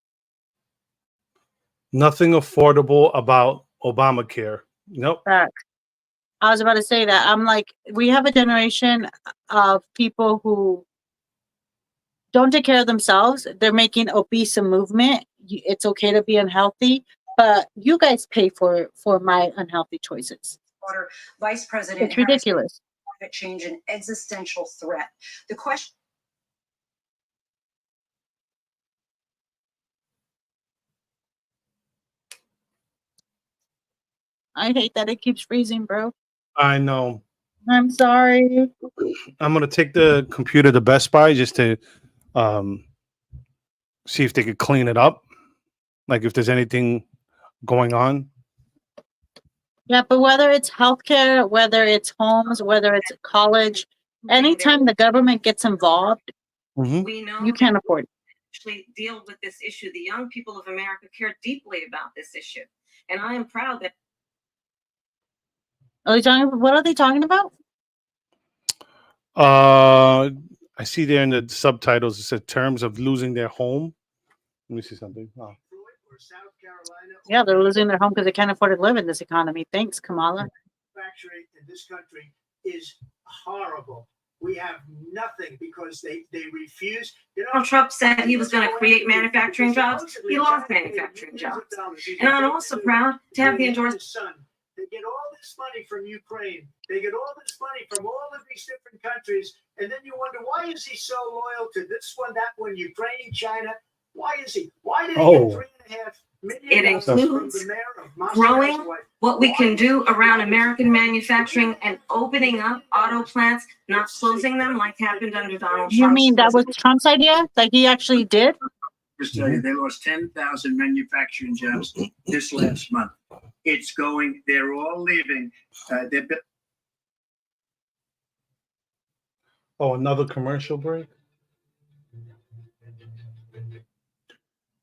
Nothing affordable about Obamacare. Nope. I was about to say that. I'm like, we have a generation of people who don't take care of themselves. They're making obese a movement. It's okay to be unhealthy, but you guys pay for my unhealthy choices. Vice President, it's ridiculous. Climate change an existential threat. The question. I hate that it keeps freezing, bro. I know. I'm sorry. I'm gonna take the computer to Best Buy just to see if they could clean it up. Like if there's anything going on. Yeah, but whether it's healthcare, whether it's homes, whether it's college, anytime the government gets involved, Mhm. We know you can't afford it. actually deal with this issue. The young people of America care deeply about this issue. And I am proud that What are they talking about? I see there in the subtitles it said terms of losing their home. Let me see something. Oh. Or South Carolina. Yeah, they're losing their home because they can't afford to live in this economy. Thanks, Kamala. Manufacturing in this country is horrible. We have nothing because they refuse. You know, Donald Trump said he was going to create manufacturing jobs. He lost manufacturing jobs. And I'm also proud to have the endorsement. They get all this money from Ukraine. They get all this money from all of these different countries. And then you wonder, why is he so loyal to this one, that one, Ukraine, China? Why is he? Why did he get $3.5 million It includes from the mayor of Moscow? growing what we can do around American manufacturing and opening up auto plants, not closing them like happened under Donald Trump. You mean that was Trump's idea? Like he actually did? Just tell you, they lost 10,000 manufacturing jobs this last month. It's going, they're all leaving. They've been Oh, another commercial break?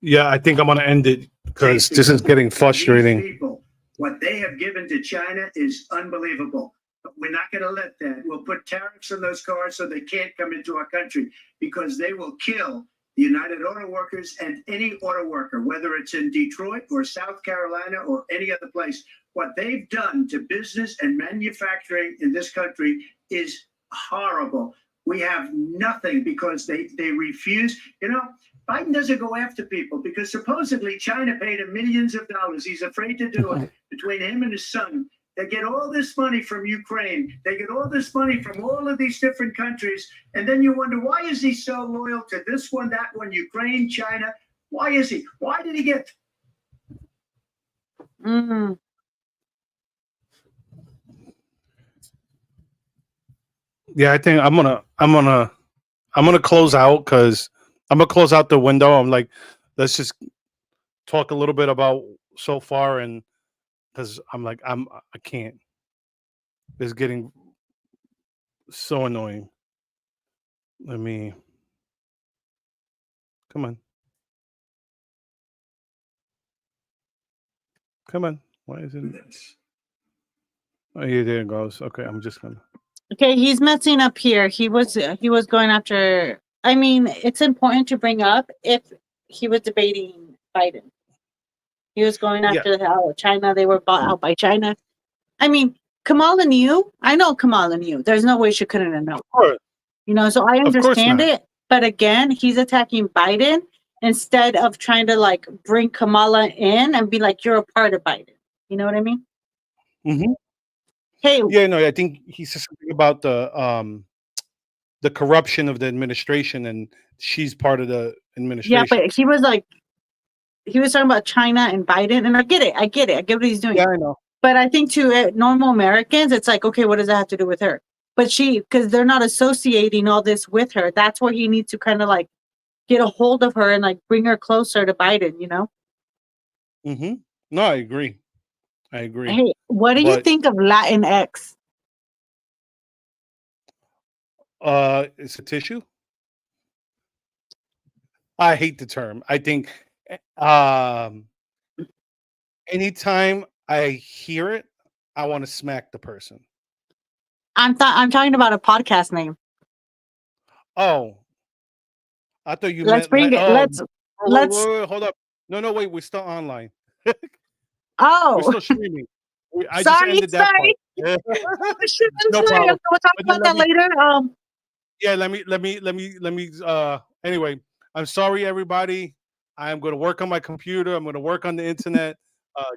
Yeah, I think I'm gonna end it because this is getting frustrating. These people, what they have given to China is unbelievable. But we're not going to let that. We'll put tariffs on those cars so they can't come into our country because they will kill the United Auto Workers and any auto worker, whether it's in Detroit or South Carolina or any other place. What they've done to business and manufacturing in this country is horrible. We have nothing because they refuse. You know, Biden doesn't go after people because supposedly China paid him millions of dollars. He's afraid to do it. Between him and his son, they get all this money from Ukraine. They get all this money from all of these different countries. And then you wonder, why is he so loyal to this one, that one, Ukraine, China? Why is he? Why did he get? Mm. Yeah, I think I'm gonna close out because I'm gonna close out the window. I'm like, let's just talk a little bit about so far, and because I can't. It's getting so annoying. Let me come on. Come on. Why is it? Oh, yeah, there it goes. Okay, I'm just gonna. Okay, he's messing up here. He was going after. I mean, it's important to bring up if he was debating Biden. He was going Yeah. after how China, they were bought out by China. I mean, Kamala knew. I know Kamala knew. There's no way she couldn't have known. Of course. You know, so I Of course understand not. it. But again, he's attacking Biden instead of trying to like bring Kamala in and be like, you're a part of Biden. You know what I mean? Mm-hmm. Hey, Yeah, no, I think he said something about the corruption of the administration, and she's part of the yeah, administration. but he was talking about China and Biden, and I get it. I get what he's doing. Yeah, I know. But I think to normal Americans, it's like, okay, what does that have to do with her? But because they're not associating all this with her, that's where he needs to kind of like get a hold of her and like bring her closer to Biden, you know? Mm-hmm. No, I agree. Hey, what do you But think of Latinx? it's a tissue. I hate the term. I think anytime I hear it, I want to smack the person. I'm talking about a podcast name. Oh, I thought you Let's meant bring like, it. oh, Let's. wait, hold up. No, wait, we're still online. Oh, We're still streaming. I just sorry. ended that part. Oh, shit, I'm No sorry. problem. We'll talk But then about that later. yeah, let me anyway, I'm sorry everybody. I'm going to work on my computer. I'm going to work on the internet,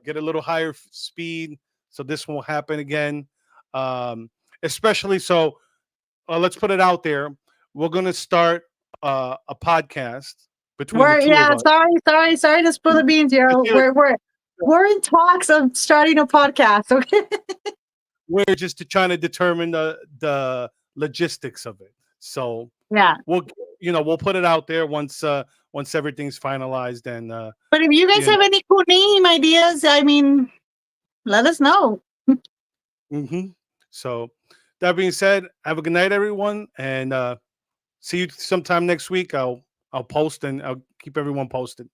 get a little higher speed so this won't happen again. Especially so let's put it out there. We're going to start a podcast between the two of us. Sorry to spill the beans here. We're in talks of starting a podcast. Okay. We're just trying to determine the logistics of it. So Yeah. we'll put it out there once once everything's finalized. And But if you guys Yeah. have any cool name ideas, I mean, let us know. So that being said, have a good night, everyone, and see you sometime next week. I'll post and I'll keep everyone posted.